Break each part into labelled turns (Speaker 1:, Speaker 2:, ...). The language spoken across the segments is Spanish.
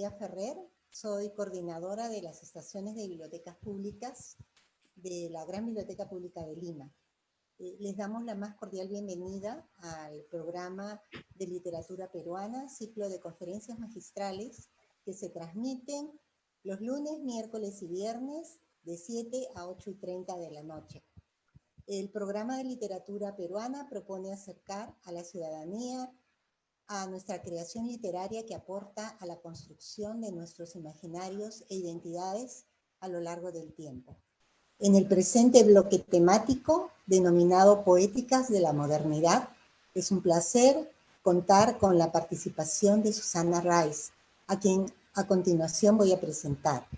Speaker 1: Sofía Ferrer, soy coordinadora de las estaciones de bibliotecas públicas de la Gran Biblioteca Pública de Lima. Les damos la más cordial bienvenida al programa de literatura peruana, ciclo de conferencias magistrales que se transmiten los lunes, miércoles y viernes de 7 a 8:30 de la noche. El programa de literatura peruana propone acercar a la ciudadanía a nuestra creación literaria que aporta a la construcción de nuestros imaginarios e identidades a lo largo del tiempo. En el presente bloque temático, denominado Poéticas de la Modernidad, es un placer contar con la participación de Susana Rice, a quien a continuación voy a presentar.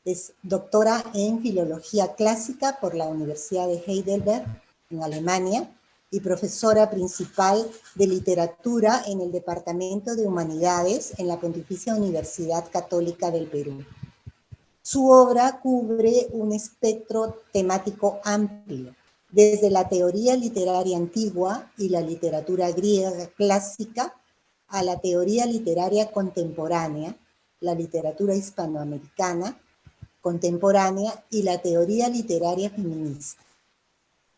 Speaker 1: Es doctora en Filología Clásica por la Universidad de Heidelberg, en Alemania, y profesora principal de Literatura en el Departamento de Humanidades en la Pontificia Universidad Católica del Perú. Su obra cubre un espectro temático amplio, desde la teoría literaria antigua y la literatura griega clásica a la teoría literaria contemporánea, la literatura hispanoamericana contemporánea y la teoría literaria feminista.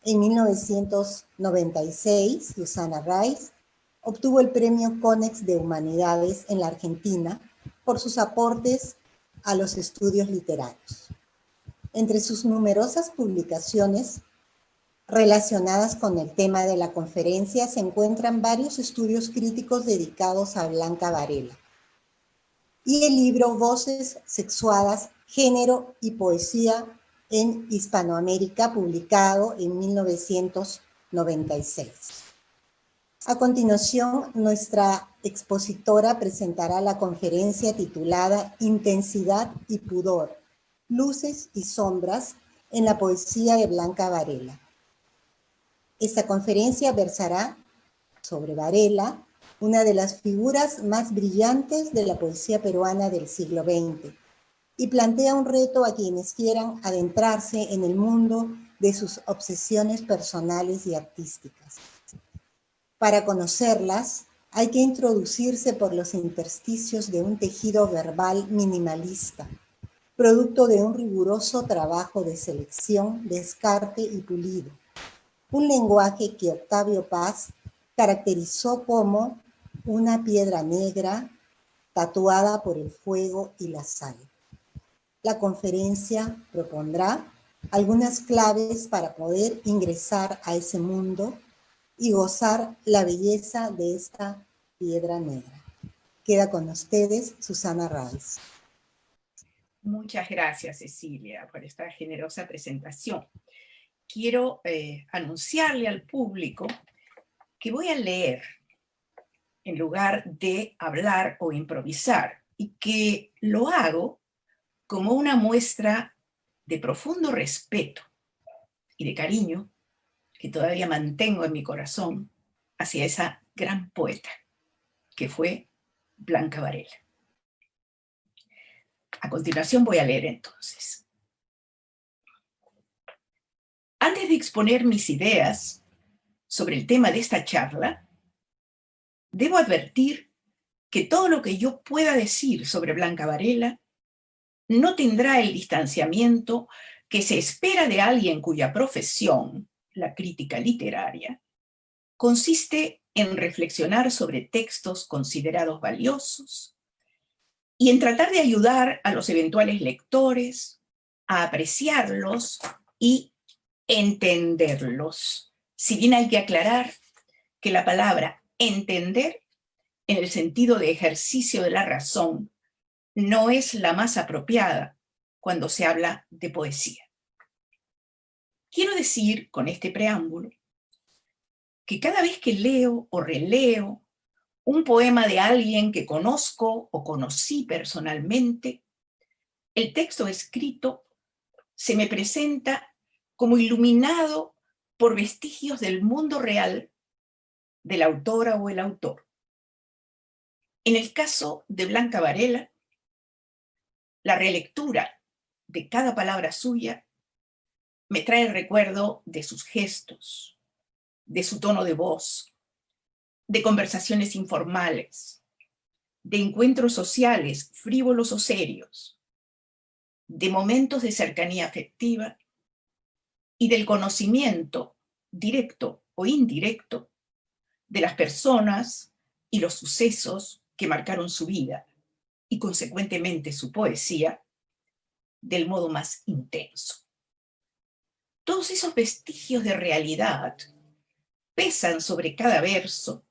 Speaker 1: En 1996, Susana Rice obtuvo el Premio Konex de Humanidades en la Argentina por sus aportes a los estudios literarios. Entre sus numerosas publicaciones relacionadas con el tema de la conferencia se encuentran varios estudios críticos dedicados a Blanca Varela y el libro Voces Sexuadas, Género y Poesía en Hispanoamérica, publicado en 1996. A continuación, nuestra expositora presentará la conferencia titulada Intensidad y Pudor, Luces y Sombras en la Poesía de Blanca Varela. Esta conferencia versará sobre Varela, una de las figuras más brillantes de la poesía peruana del siglo XX, y plantea un reto a quienes quieran adentrarse en el mundo de sus obsesiones personales y artísticas. Para conocerlas, hay que introducirse por los intersticios de un tejido verbal minimalista, producto de un riguroso trabajo de selección, descarte y pulido. Un lenguaje que Octavio Paz caracterizó como una piedra negra tatuada por el fuego y la sal. La conferencia propondrá algunas claves para poder ingresar a ese mundo y gozar la belleza de esta piedra negra. Queda con ustedes Susana Rice.
Speaker 2: Muchas gracias, Cecilia, por esta generosa presentación. Quiero anunciarle al público que voy a leer en lugar de hablar o improvisar, y que lo hago como una muestra de profundo respeto y de cariño que todavía mantengo en mi corazón hacia esa gran poeta que fue Blanca Varela. A continuación voy a leer entonces. Antes de exponer mis ideas sobre el tema de esta charla, debo advertir que todo lo que yo pueda decir sobre Blanca Varela no tendrá el distanciamiento que se espera de alguien cuya profesión, la crítica literaria, consiste en reflexionar sobre textos considerados valiosos y en tratar de ayudar a los eventuales lectores a apreciarlos y entenderlos. Si bien hay que aclarar que la palabra entender, en el sentido de ejercicio de la razón, no es la más apropiada cuando se habla de poesía. Quiero decir con este preámbulo que cada vez que leo o releo un poema de alguien que conozco o conocí personalmente, el texto escrito se me presenta como iluminado por vestigios del mundo real de la autora o el autor. En el caso de Blanca Varela, la relectura de cada palabra suya me trae el recuerdo de sus gestos, de su tono de voz, de conversaciones informales, de encuentros sociales frívolos o serios, de momentos de cercanía afectiva y del conocimiento directo o indirecto de las personas y los sucesos que marcaron su vida y consecuentemente su poesía del modo más intenso. Todos esos vestigios de realidad pesan sobre cada verso,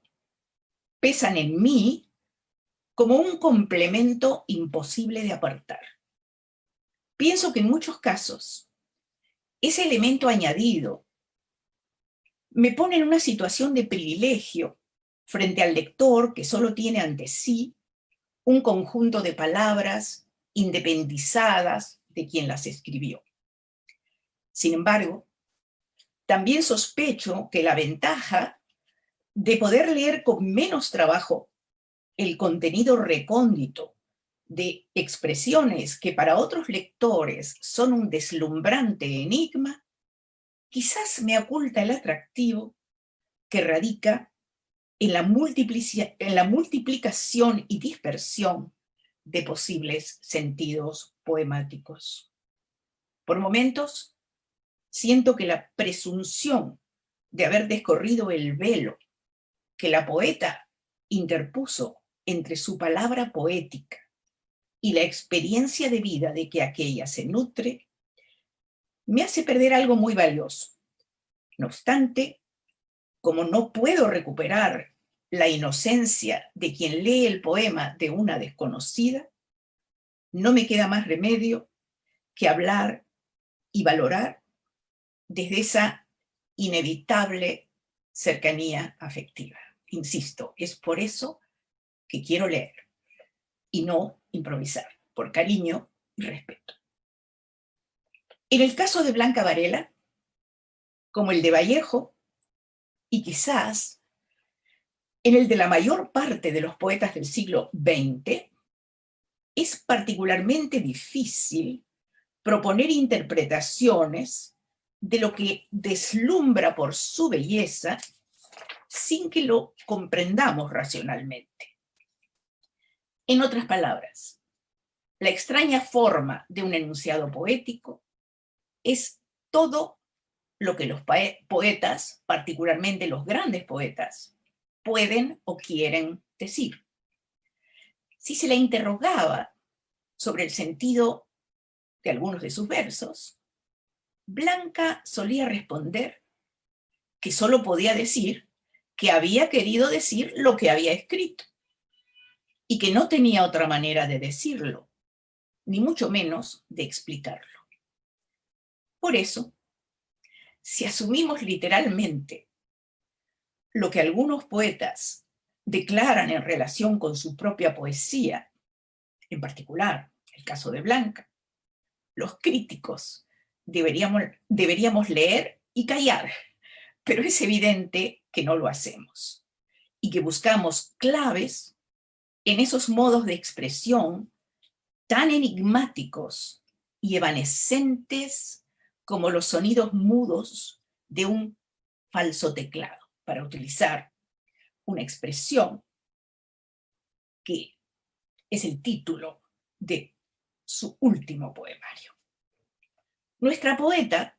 Speaker 2: pesan en mí como un complemento imposible de apartar. Pienso que en muchos casos ese elemento añadido me pone en una situación de privilegio frente al lector que solo tiene ante sí un conjunto de palabras independizadas de quien las escribió. Sin embargo, también sospecho que la ventaja de poder leer con menos trabajo el contenido recóndito de expresiones que para otros lectores son un deslumbrante enigma, quizás me oculta el atractivo que radica en la multiplicación y dispersión de posibles sentidos poemáticos. Por momentos, siento que la presunción de haber descorrido el velo que la poeta interpuso entre su palabra poética y la experiencia de vida de que aquella se nutre, me hace perder algo muy valioso. No obstante, como no puedo recuperar la inocencia de quien lee el poema de una desconocida, no me queda más remedio que hablar y valorar desde esa inevitable cercanía afectiva. Insisto, es por eso que quiero leer y no improvisar, por cariño y respeto. En el caso de Blanca Varela, como el de Vallejo, y quizás en el de la mayor parte de los poetas del siglo XX, es particularmente difícil proponer interpretaciones de lo que deslumbra por su belleza sin que lo comprendamos racionalmente. En otras palabras, la extraña forma de un enunciado poético es todo lo que los poetas, particularmente los grandes poetas, pueden o quieren decir. Si se le interrogaba sobre el sentido de algunos de sus versos, Blanca solía responder que solo podía decir que había querido decir lo que había escrito y que no tenía otra manera de decirlo, ni mucho menos de explicarlo. Por eso, si asumimos literalmente lo que algunos poetas declaran en relación con su propia poesía, en particular el caso de Blanca, los críticos deberíamos leer y callar, pero es evidente que no lo hacemos y que buscamos claves en esos modos de expresión tan enigmáticos y evanescentes como los sonidos mudos de un falso teclado, para utilizar una expresión que es el título de su último poemario. Nuestra poeta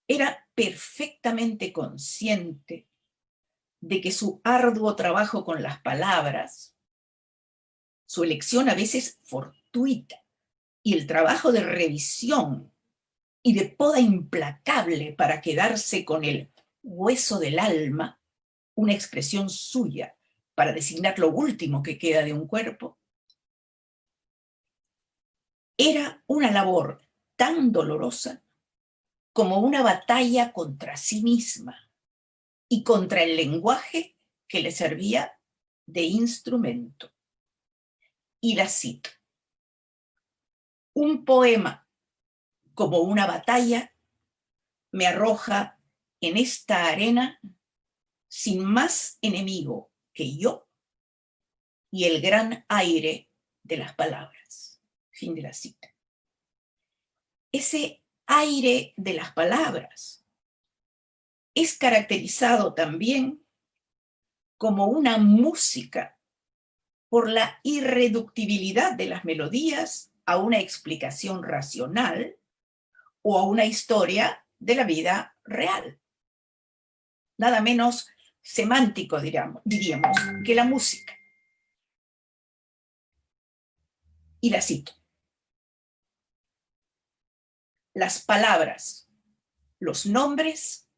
Speaker 2: era perfectamente consciente de que su arduo trabajo con las palabras, su elección a veces fortuita y el trabajo de revisión y de poda implacable para quedarse con el hueso del alma, una expresión suya para designar lo último que queda de un cuerpo, era una labor tan dolorosa como una batalla contra sí misma y contra el lenguaje que le servía de instrumento. Y la cito: un poema como una batalla me arroja en esta arena sin más enemigo que yo y el gran aire de las palabras. Fin de la cita. Ese aire de las palabras es caracterizado también como una música por la irreductibilidad de las melodías a una explicación racional o a una historia de la vida real. Nada menos semántico, diríamos, que la música. Y la cito. Las palabras, los nombres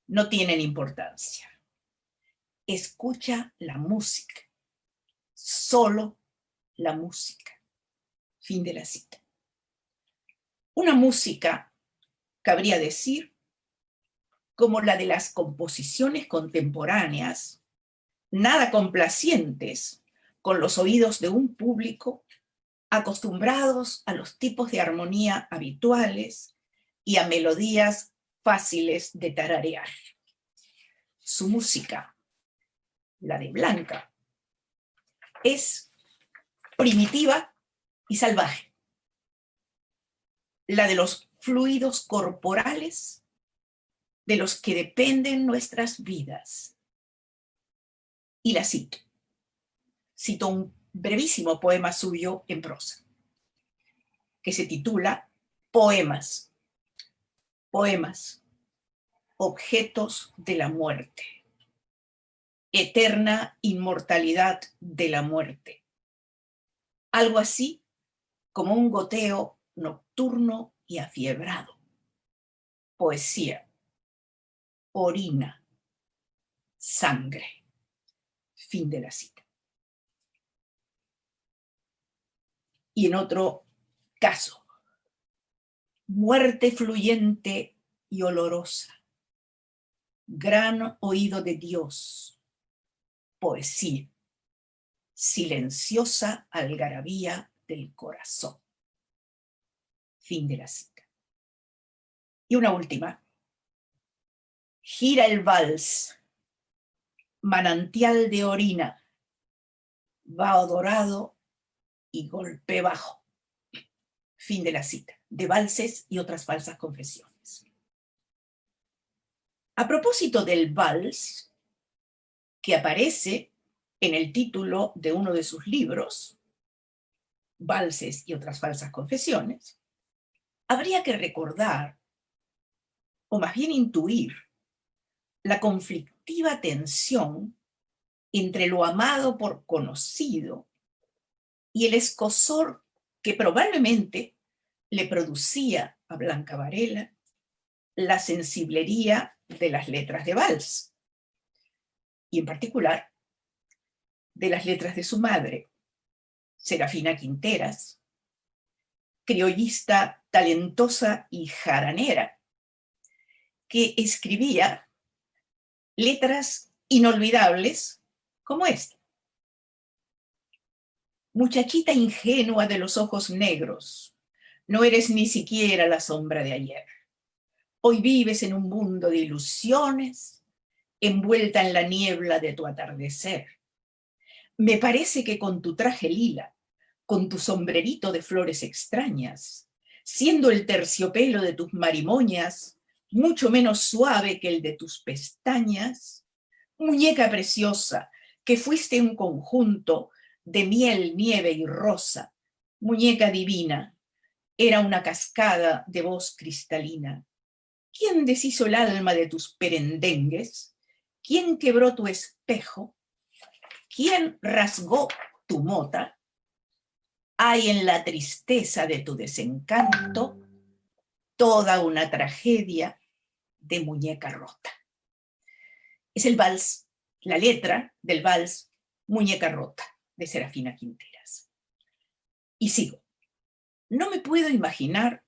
Speaker 2: no tienen importancia. Escucha la música, solo la música. Fin de la cita. Una música, cabría decir, como la de las composiciones contemporáneas, nada complacientes con los oídos de un público acostumbrados a los tipos de armonía habituales y a melodías fáciles de tararear. Su música, la de Blanca, es primitiva y salvaje. La de los fluidos corporales de los que dependen nuestras vidas. Y la cito. Cito un brevísimo poema suyo en prosa, que se titula Poemas. Poemas, objetos de la muerte. Eterna inmortalidad de la muerte. Algo así como un goteo nocturno y afiebrado. Poesía, orina, sangre. Fin de la cita. Y en otro caso, muerte fluyente y olorosa, gran oído de Dios, poesía, silenciosa algarabía del corazón. Fin de la cita. Y una última. Gira el vals, manantial de orina, vaho dorado y golpe bajo. Fin de la cita. De valses y otras falsas confesiones. A propósito del vals, que aparece en el título de uno de sus libros, Valses y otras falsas confesiones, habría que recordar, o más bien intuir, la conflictiva tensión entre lo amado por conocido y el escozor que probablemente le producía a Blanca Varela la sensiblería de las letras de vals, y en particular de las letras de su madre, Serafina Quinteras, criollista talentosa y jaranera, que escribía letras inolvidables como esta. Muchachita ingenua de los ojos negros, no eres ni siquiera la sombra de ayer. Hoy vives en un mundo de ilusiones, envuelta en la niebla de tu atardecer. Me parece que con tu traje lila, con tu sombrerito de flores extrañas, siendo el terciopelo de tus marimoñas mucho menos suave que el de tus pestañas, muñeca preciosa, que fuiste un conjunto de miel, nieve y rosa, muñeca divina, era una cascada de voz cristalina. ¿Quién deshizo el alma de tus perendengues? ¿Quién quebró tu espejo? ¿Quién rasgó tu mota? Hay en la tristeza de tu desencanto toda una tragedia de muñeca rota. Es el vals, la letra del vals Muñeca Rota, de Serafina Quinteras. Y sigo. No me puedo imaginar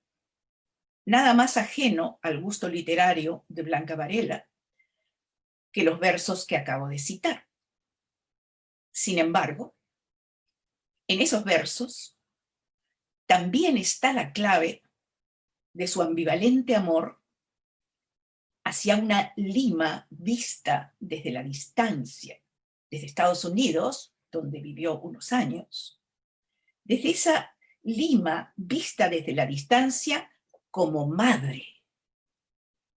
Speaker 2: nada más ajeno al gusto literario de Blanca Varela que los versos que acabo de citar. Sin embargo, en esos versos también está la clave de su ambivalente amor hacia una Lima vista desde la distancia, desde Estados Unidos, donde vivió unos años, desde esa Lima vista desde la distancia como madre,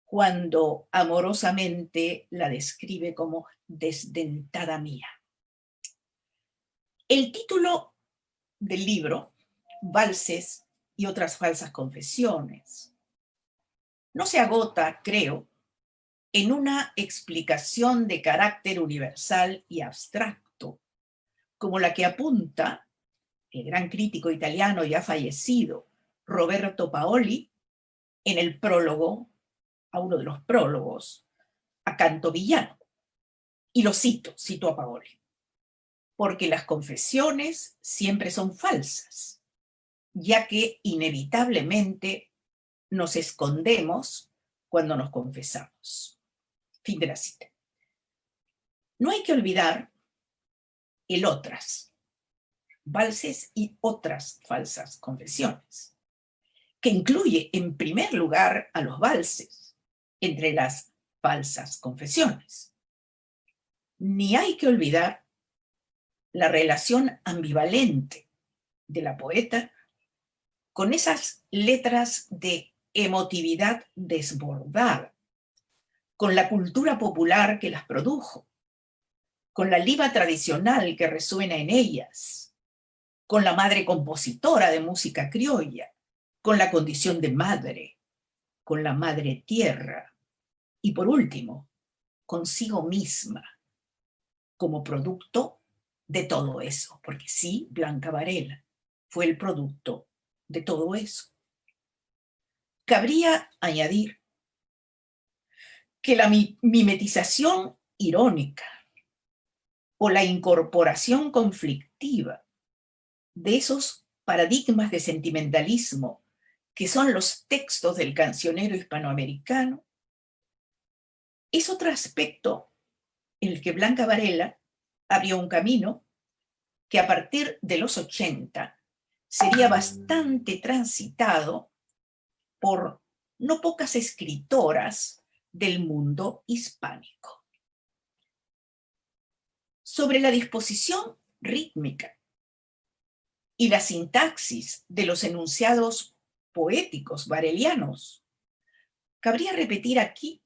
Speaker 2: cuando amorosamente la describe como desdentada mía. El título del libro, Valses y otras falsas confesiones, no se agota, creo, en una explicación de carácter universal y abstracto, como la que apunta el gran crítico italiano ya fallecido, Roberto Paoli, en el prólogo, a uno de los prólogos, a Canto Villano. Y lo cito a Paoli, porque las confesiones siempre son falsas, ya que inevitablemente nos escondemos cuando nos confesamos. Fin de la cita. No hay que olvidar el otras, valses y otras falsas confesiones, que incluye en primer lugar a los valses entre las falsas confesiones. Ni hay que olvidar la relación ambivalente de la poeta con esas letras de emotividad desbordada, con la cultura popular que las produjo, con la liba tradicional que resuena en ellas, con la madre compositora de música criolla, con la condición de madre, con la madre tierra y por último, consigo misma, como producto de todo eso, porque sí, Blanca Varela fue el producto de todo eso. Cabría añadir que la mimetización irónica o la incorporación conflictiva de esos paradigmas de sentimentalismo que son los textos del cancionero hispanoamericano es otro aspecto en el que Blanca Varela abrió un camino que a partir de los 80 sería bastante transitado por no pocas escritoras del mundo hispánico. Sobre la disposición rítmica y la sintaxis de los enunciados poéticos varelianos, cabría repetir aquí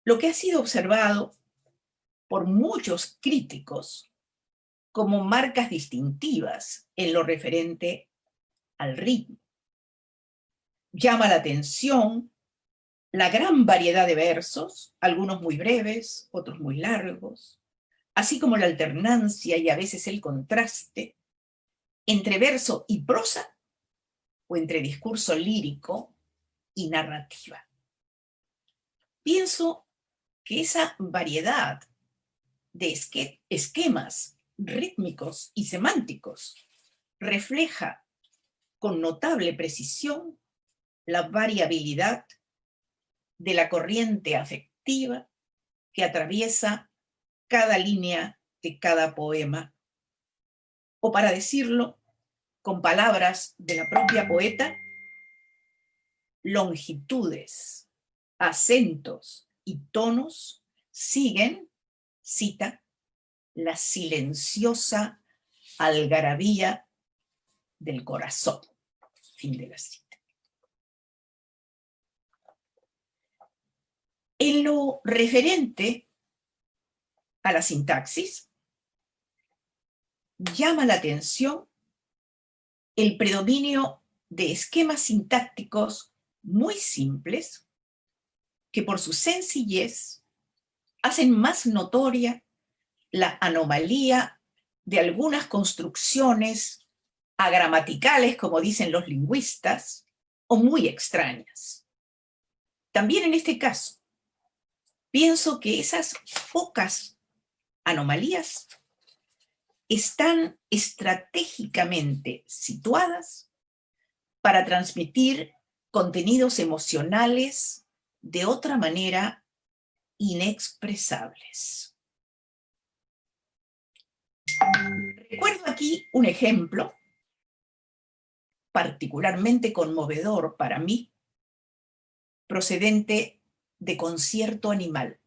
Speaker 2: lo que ha sido observado por muchos críticos como marcas distintivas en lo referente al ritmo. Llama la atención la gran variedad de versos, algunos muy breves, otros muy largos, así como la alternancia y a veces el contraste entre verso y prosa o entre discurso lírico y narrativa. Pienso que esa variedad de esquemas rítmicos y semánticos refleja con notable precisión la variabilidad de la corriente afectiva que atraviesa cada línea de cada poema, o para decirlo con palabras de la propia poeta, longitudes, acentos y tonos siguen, cita, la silenciosa algarabía del corazón. Fin de la cita. En lo referente a la sintaxis, llama la atención el predominio de esquemas sintácticos muy simples que por su sencillez hacen más notoria la anomalía de algunas construcciones agramaticales, como dicen los lingüistas, o muy extrañas. También en este caso, pienso que esas pocas anomalías están estratégicamente situadas para transmitir contenidos emocionales de otra manera inexpresables. Recuerdo aquí un ejemplo particularmente conmovedor para mí, procedente de Concierto Animal,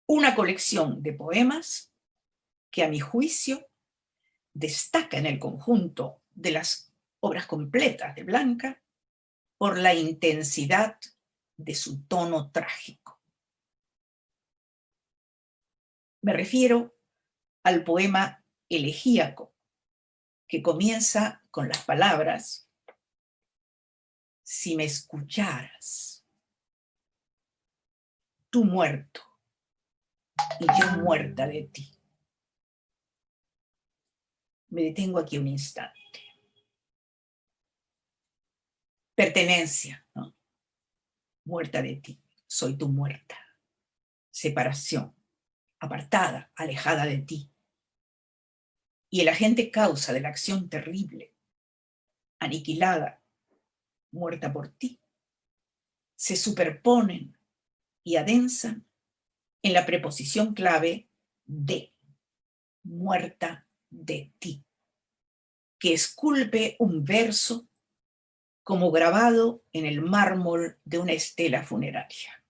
Speaker 2: una colección de poemas que a mi juicio destaca en el conjunto de las obras completas de Blanca por la intensidad de su tono trágico. Me refiero al poema elegíaco que comienza con las palabras: si me escucharas, tú muerto y yo muerta de ti. Me detengo aquí un instante. Pertenencia, ¿no? Muerta de ti, soy tu muerta. Separación, apartada, alejada de ti. Y el agente causa de la acción terrible, aniquilada, muerta por ti, se superponen y adensan en la preposición clave de, muerta de ti, que esculpe un verso como grabado en el mármol de una estela funeraria.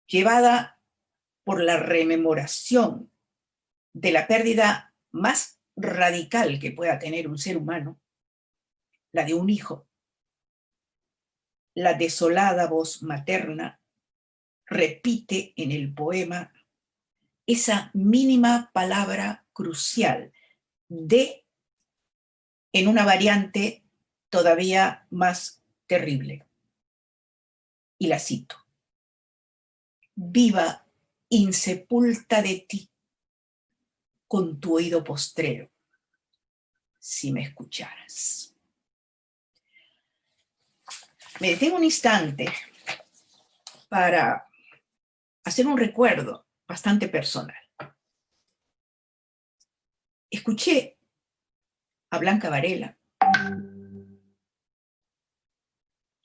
Speaker 2: Llevada por la rememoración de la pérdida más radical que pueda tener un ser humano, la de un hijo, la desolada voz materna repite en el poema esa mínima palabra crucial de, en una variante todavía más terrible. Y la cito: viva insepulta de ti con tu oído postrero, si me escucharas. Me detengo un instante para hacer un recuerdo bastante personal. Escuché a Blanca Varela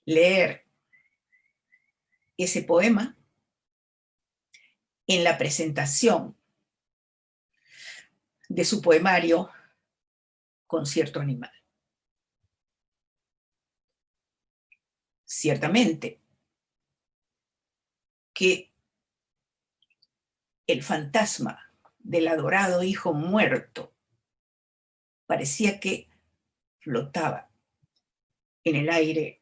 Speaker 2: leer ese poema en la presentación de su poemario Concierto Animal. Ciertamente que el fantasma del adorado hijo muerto parecía que flotaba en el aire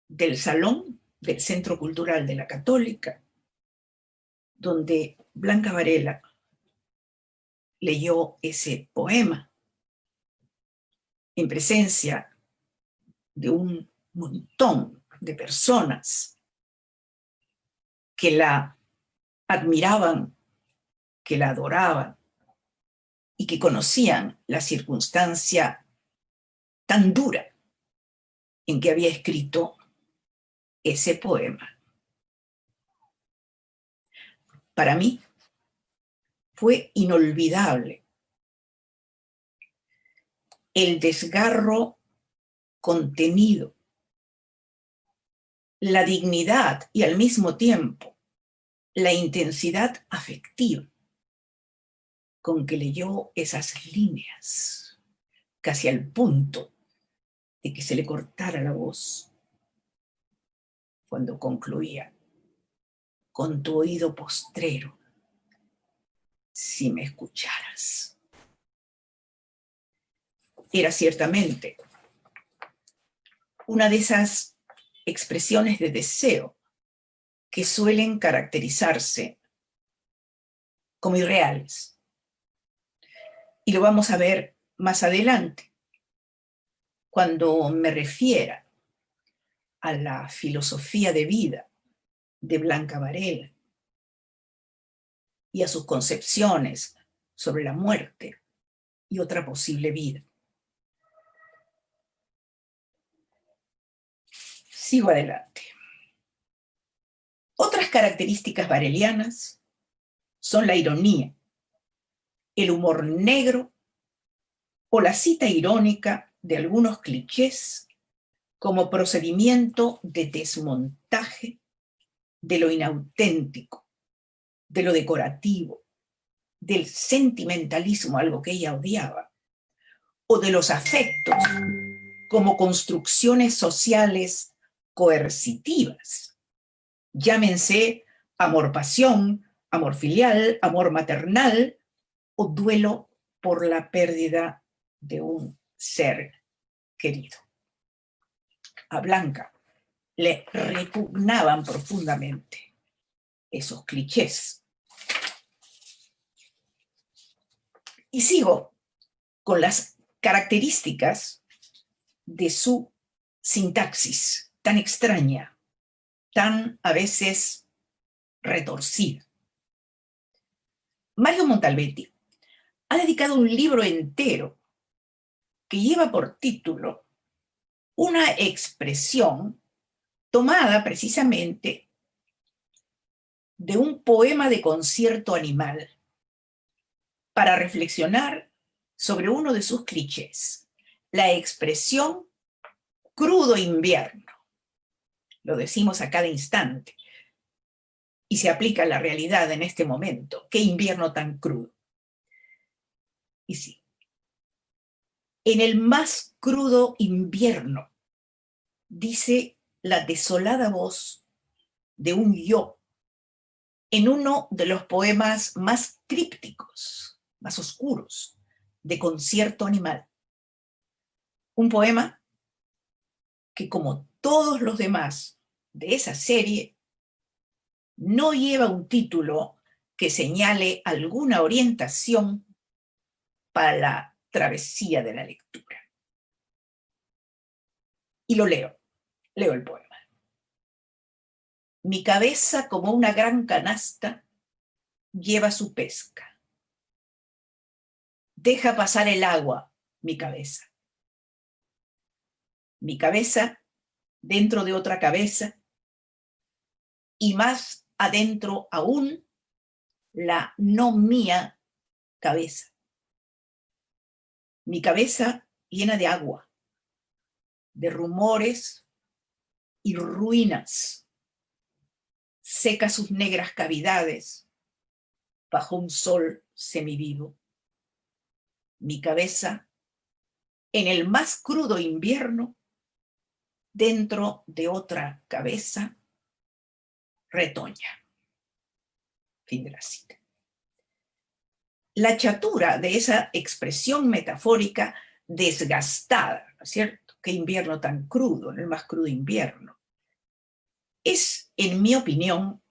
Speaker 2: del salón del Centro Cultural de la Católica, donde Blanca Varela leyó ese poema en presencia de un montón de personas que la admiraban, que la adoraban y que conocían la circunstancia tan dura en que había escrito ese poema. Para mí fue inolvidable el desgarro contenido, la dignidad y al mismo tiempo la intensidad afectiva con que leyó esas líneas, casi al punto de que se le cortara la voz cuando concluía: con tu oído postrero, si me escucharas. Era ciertamente una de esas expresiones de deseo que suelen caracterizarse como irreales. Y lo vamos a ver más adelante, cuando me refiera a la filosofía de vida de Blanca Varela y a sus concepciones sobre la muerte y otra posible vida. Sigo adelante. Otras características varelianas son la ironía, el humor negro o la cita irónica de algunos clichés como procedimiento de desmontaje de lo inauténtico, de lo decorativo, del sentimentalismo, algo que ella odiaba, o de los afectos como construcciones sociales coercitivas. Llámense amor-pasión, amor filial, amor maternal o duelo por la pérdida de un ser querido. A Blanca le repugnaban profundamente esos clichés. Y sigo con las características de su sintaxis tan extraña, tan a veces retorcida. Mario Montalbetti ha dedicado un libro entero que lleva por título una expresión tomada precisamente de un poema de concierto animal para reflexionar sobre uno de sus clichés, la expresión crudo invierno. Lo decimos a cada instante y se aplica a la realidad en este momento. ¡Qué invierno tan crudo! Y sí, en el más crudo invierno, dice la desolada voz de un yo en uno de los poemas más crípticos, más oscuros, de Concierto Animal. Un poema que, como todos los demás de esa serie, no lleva un título que señale alguna orientación para la travesía de la lectura. Y lo leo el poema. Mi cabeza, como una gran canasta, lleva su pesca. Deja pasar el agua, mi cabeza. Mi cabeza dentro de otra cabeza, y más adentro aún, la no mía cabeza. Mi cabeza llena de agua, de rumores y ruinas, seca sus negras cavidades bajo un sol semivivo. Mi cabeza, en el más crudo invierno, dentro de otra cabeza, retoña. Fin de la cita. La chatura de esa expresión metafórica desgastada, ¿no es cierto? Qué invierno tan crudo, en el más crudo invierno. Es, en mi opinión,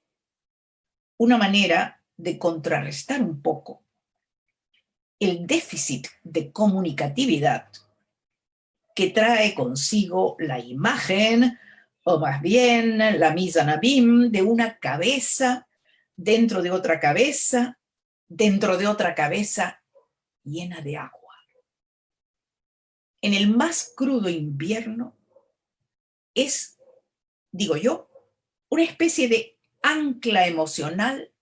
Speaker 2: una manera de contrarrestar un poco el déficit de comunicatividad que trae consigo la imagen, o más bien la mise en abîme, de una cabeza dentro de otra cabeza, dentro de otra cabeza llena de agua. En el más crudo invierno es, digo yo, una especie de ancla emocional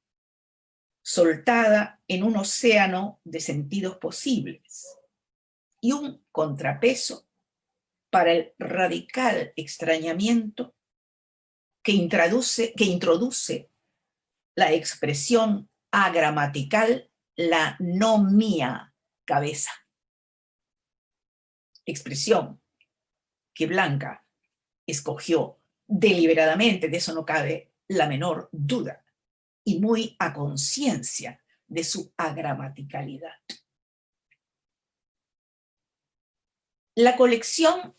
Speaker 2: soltada en un océano de sentidos posibles y un contrapeso para el radical extrañamiento que introduce la expresión agramatical la no mía cabeza. Expresión que Blanca escogió deliberadamente, de eso no cabe la menor duda, y muy a conciencia de su agramaticalidad. La colección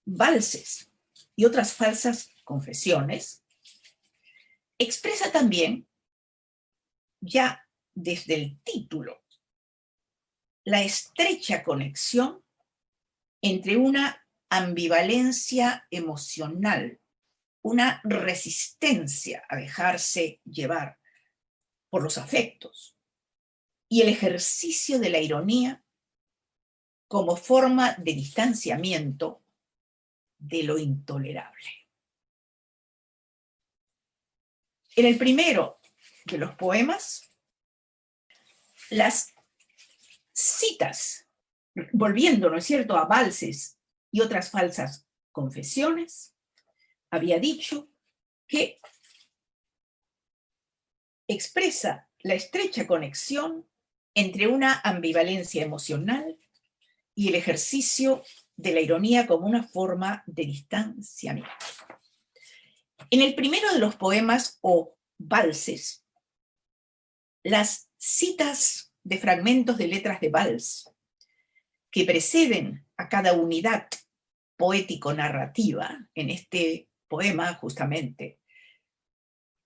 Speaker 2: Valses y otras falsas confesiones expresa también, ya desde el título, la estrecha conexión entre una ambivalencia emocional, una resistencia a dejarse llevar por los afectos y el ejercicio de la ironía como forma de distanciamiento de lo intolerable. En el primero de los poemas, las citas, volviendo, ¿no es cierto?, a Valses y otras falsas confesiones, había dicho que expresa la estrecha conexión entre una ambivalencia emocional y el ejercicio de la ironía como una forma de distanciamiento. En el primero de los poemas o valses, las citas de fragmentos de letras de vals que preceden a cada unidad poético-narrativa, en este poema justamente,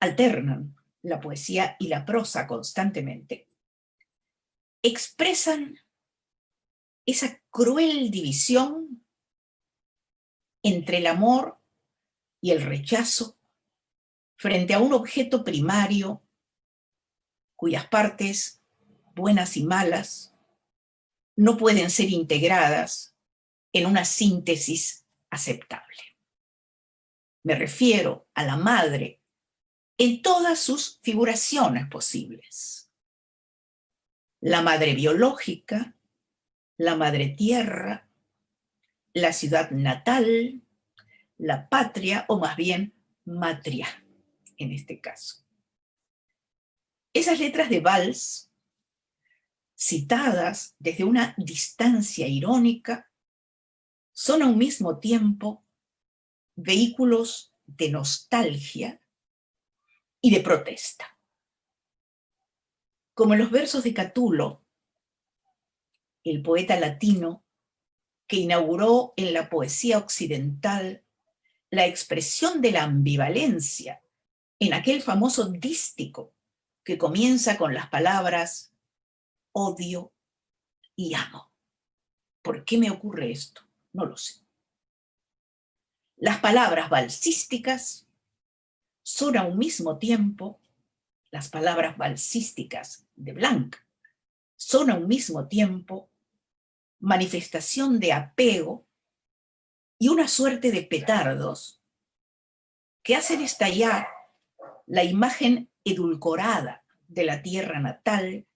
Speaker 2: alternan la poesía y la prosa constantemente, expresan esa cruel división entre el amor y el rechazo frente a un objeto primario cuyas partes, buenas y malas, no pueden ser integradas en una síntesis aceptable. Me refiero a la madre en todas sus figuraciones posibles. La madre biológica, la madre tierra, la ciudad natal, la patria, o más bien matria, en este caso. Esas letras de vals, citadas desde una distancia irónica, son a un mismo tiempo vehículos de nostalgia y de protesta. Como en los versos de Catulo, el poeta latino que inauguró en la poesía occidental la expresión de la ambivalencia en aquel famoso dístico que comienza con las palabras odio y amo. ¿Por qué me ocurre esto? No lo sé. Las palabras valsísticas son a un mismo tiempo, las palabras valsísticas de Blanca, son a un mismo tiempo manifestación de apego y una suerte de petardos que hacen estallar la imagen edulcorada de la tierra natal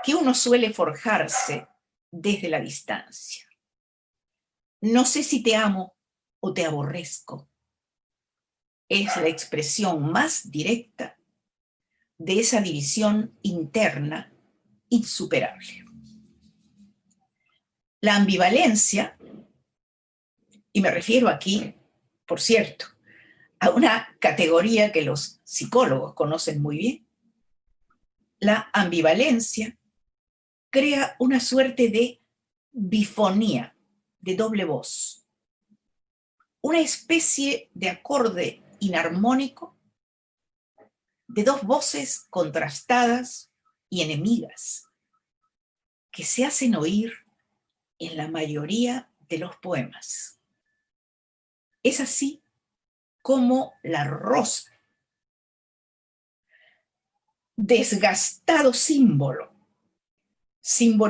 Speaker 2: que uno suele forjarse desde la distancia. No sé si te amo o te aborrezco. Es la expresión más directa de esa división interna insuperable. La ambivalencia, y me refiero aquí, por cierto, a una categoría que los psicólogos conocen muy bien, la ambivalencia crea una suerte de bifonía, de doble voz, una especie de acorde inarmónico de dos voces contrastadas y enemigas que se hacen oír en la mayoría de los poemas. Es así como la rosa, desgastado símbolo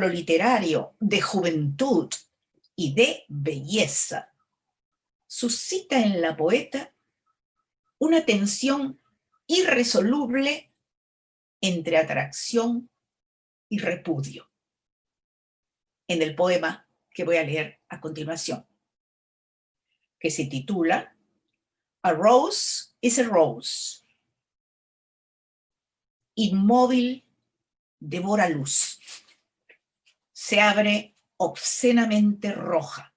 Speaker 2: literario de juventud y de belleza, suscita en la poeta una tensión irresoluble entre atracción y repudio. En el poema que voy a leer a continuación, que se titula A Rose is a Rose. Inmóvil devora luz. Se abre obscenamente roja.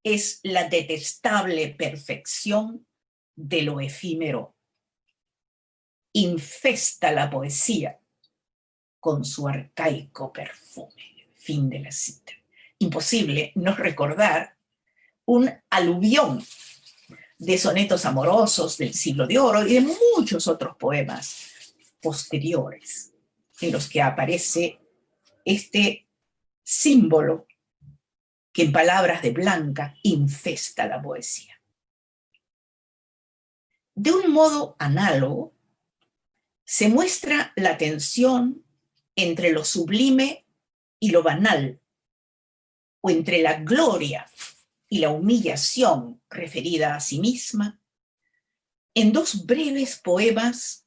Speaker 2: Es la detestable perfección de lo efímero. Infesta la poesía con su arcaico perfume. Fin de la cita. Imposible no recordar un aluvión de sonetos amorosos del Siglo de Oro y de muchos otros poemas posteriores en los que aparece este símbolo que en palabras de Blanca infesta la poesía. De un modo análogo, se muestra la tensión entre lo sublime y lo banal, o entre la gloria y la humillación referida a sí misma, en dos breves poemas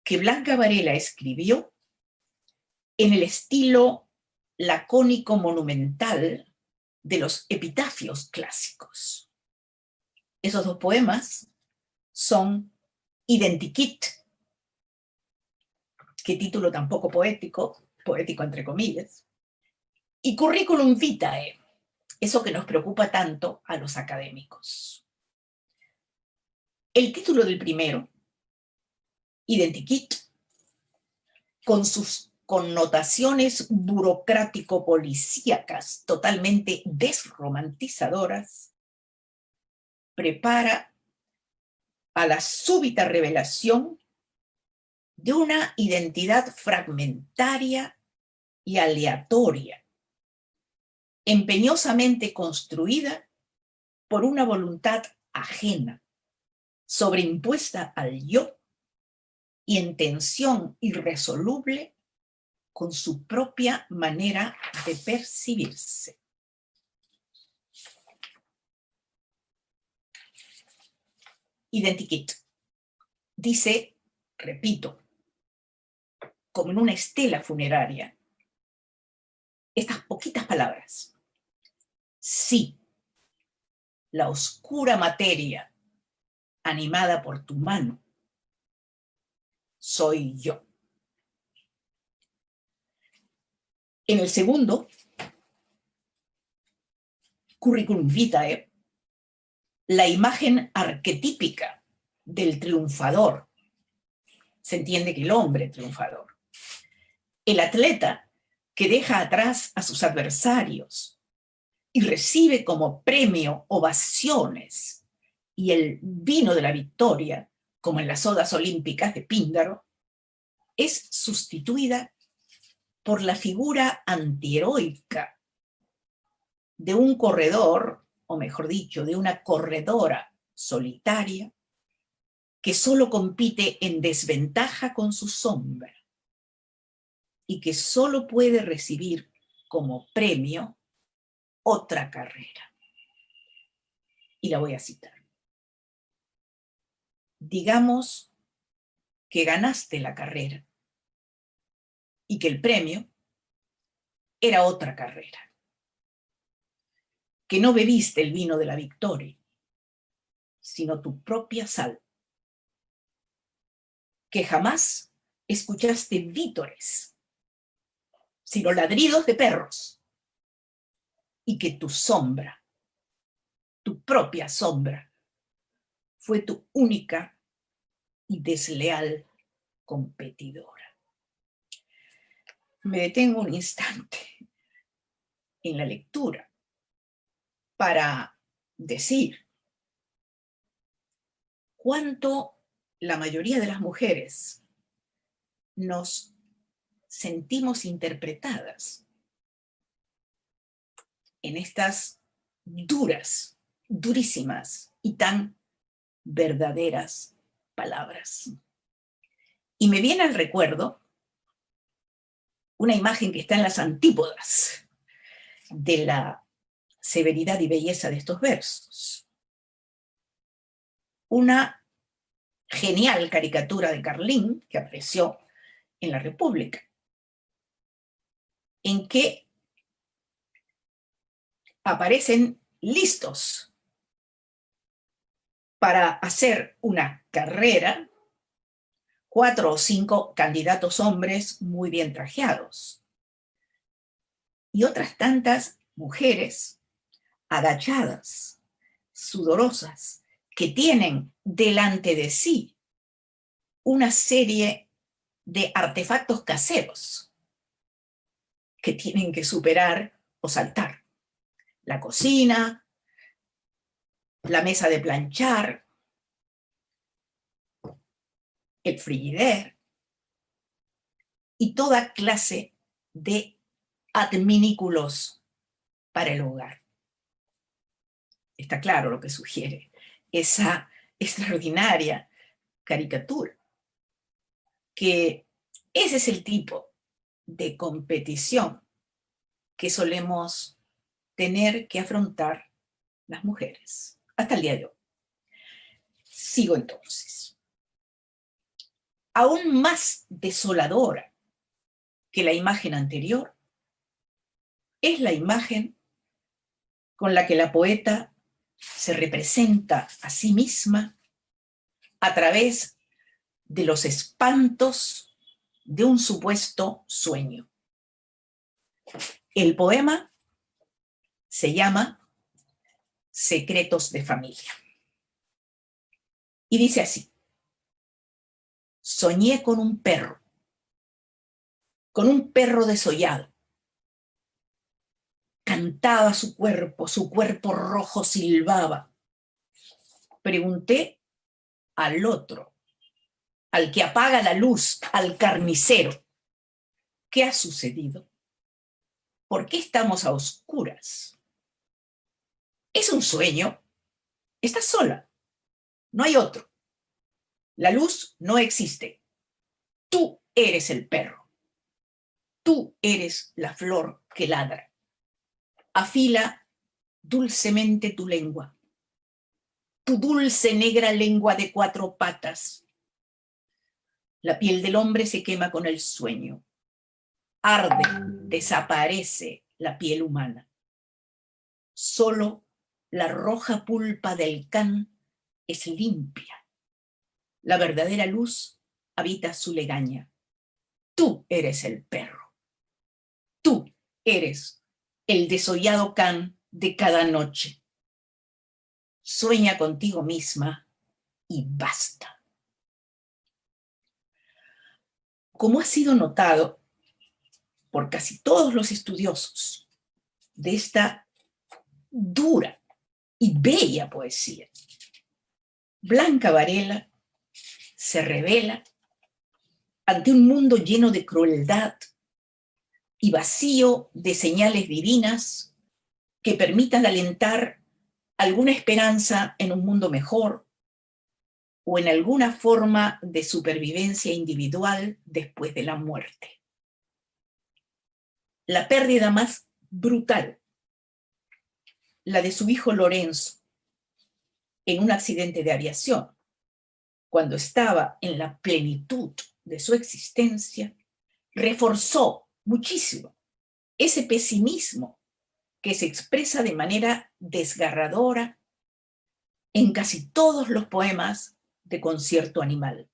Speaker 2: que Blanca Varela escribió en el estilo lacónico monumental de los epitafios clásicos. Esos dos poemas son Identikit, qué título tan poco poético entre comillas, y Curriculum Vitae, eso que nos preocupa tanto a los académicos. El título del primero, Identikit, con sus connotaciones burocrático-policíacas totalmente desromantizadoras, prepara a la súbita revelación de una identidad fragmentaria y aleatoria, empeñosamente construida por una voluntad ajena, sobreimpuesta al yo y en tensión irresoluble con su propia manera de percibirse. Identikit dice, repito, como en una estela funeraria, estas poquitas palabras. Sí, la oscura materia animada por tu mano soy yo. En el segundo, curriculum vitae, la imagen arquetípica del triunfador. Se entiende que el hombre triunfador. El atleta que deja atrás a sus adversarios y recibe como premio ovaciones y el vino de la victoria, como en las odas olímpicas de Píndaro, es sustituida por la figura antiheroica de un corredor, o mejor dicho, de una corredora solitaria que solo compite en desventaja con su sombra y que solo puede recibir como premio otra carrera. Y la voy a citar. Digamos que ganaste la carrera y que el premio era otra carrera. Que no bebiste el vino de la victoria, sino tu propia sal. Que jamás escuchaste vítores, sino ladridos de perros. Y que tu sombra, tu propia sombra, fue tu única y desleal competidora. Me detengo un instante en la lectura para decir cuánto la mayoría de las mujeres nos sentimos interpretadas en estas duras, durísimas y tan verdaderas palabras. Y me viene al recuerdo una imagen que está en las antípodas de la severidad y belleza de estos versos. Una genial caricatura de Carlín que apareció en la República, en que aparecen listos para hacer una carrera 4 o 5 candidatos hombres muy bien trajeados y otras tantas mujeres agachadas, sudorosas, que tienen delante de sí una serie de artefactos caseros que tienen que superar o saltar. La cocina, la mesa de planchar, el frigider y toda clase de adminículos para el hogar. Está claro lo que sugiere esa extraordinaria caricatura, que ese es el tipo de competición que solemos tener que afrontar las mujeres hasta el día de hoy. Sigo entonces. Aún más desoladora que la imagen anterior es la imagen con la que la poeta se representa a sí misma a través de los espantos de un supuesto sueño. El poema se llama Secretos de familia. Y dice así: soñé con un perro desollado. Cantaba su cuerpo rojo silbaba. Pregunté al otro, al que apaga la luz, al carnicero. ¿Qué ha sucedido? ¿Por qué estamos a oscuras? ¿Es un sueño? Estás sola, no hay otro. La luz no existe. Tú eres el perro. Tú eres la flor que ladra. Afila dulcemente tu lengua. Tu dulce negra lengua de 4 patas. La piel del hombre se quema con el sueño. Arde, desaparece la piel humana. Solo la roja pulpa del can es limpia. La verdadera luz habita su legaña. Tú eres el perro. Tú eres el desollado can de cada noche. Sueña contigo misma y basta. Como ha sido notado por casi todos los estudiosos de esta dura y bella poesía, Blanca Varela se revela ante un mundo lleno de crueldad y vacío de señales divinas que permitan alentar alguna esperanza en un mundo mejor o en alguna forma de supervivencia individual después de la muerte. La pérdida más brutal, la de su hijo Lorenzo, en un accidente de aviación, cuando estaba en la plenitud de su existencia, reforzó muchísimo ese pesimismo que se expresa de manera desgarradora en casi todos los poemas de Concierto Animal,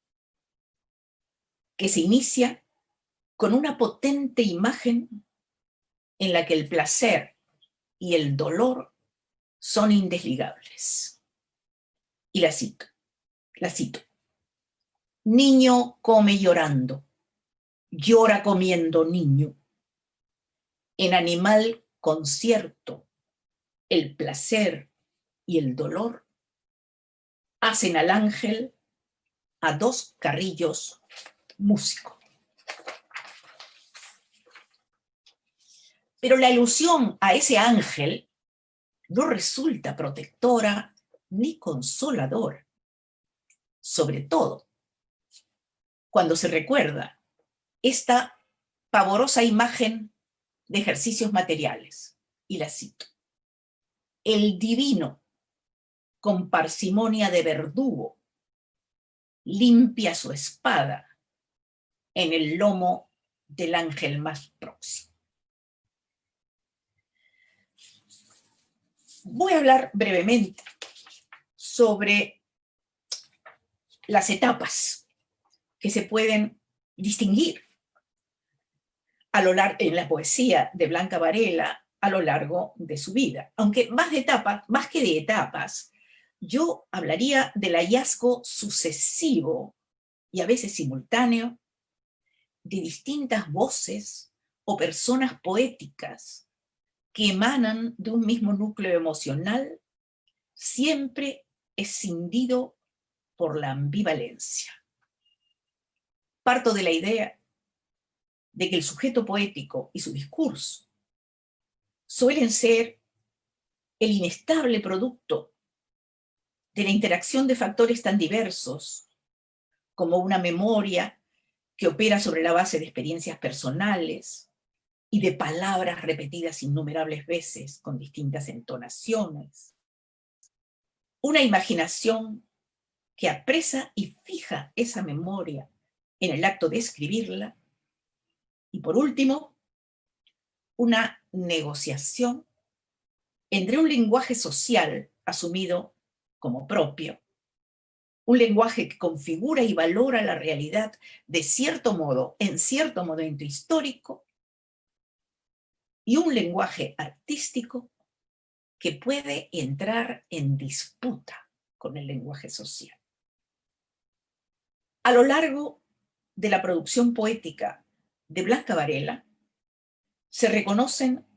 Speaker 2: que se inicia con una potente imagen en la que el placer y el dolor son indesligables. Y la cito. Niño come llorando, llora comiendo niño. En Animal Concierto, el placer y el dolor hacen al ángel a 2 carrillos músico. Pero la ilusión a ese ángel no resulta protectora ni consoladora, sobre todo cuando se recuerda esta pavorosa imagen de ejercicios materiales. Y la cito. El divino, con parsimonia de verdugo, limpia su espada en el lomo del ángel más próximo. Voy a hablar brevemente sobre las etapas que se pueden distinguir en la poesía de Blanca Varela a lo largo de su vida. Aunque más que de etapas, yo hablaría del hallazgo sucesivo y a veces simultáneo de distintas voces o personas poéticas que emanan de un mismo núcleo emocional, siempre escindido por la ambivalencia. Parto de la idea de que el sujeto poético y su discurso suelen ser el inestable producto de la interacción de factores tan diversos como una memoria que opera sobre la base de experiencias personales y de palabras repetidas innumerables veces con distintas entonaciones, una imaginación que apresa y fija esa memoria en el acto de escribirla, y por último, una negociación entre un lenguaje social asumido como propio, un lenguaje que configura y valora la realidad de cierto modo, en cierto momento histórico, y un lenguaje artístico que puede entrar en disputa con el lenguaje social. A lo largo de la producción poética de Blanca Varela, se reconocen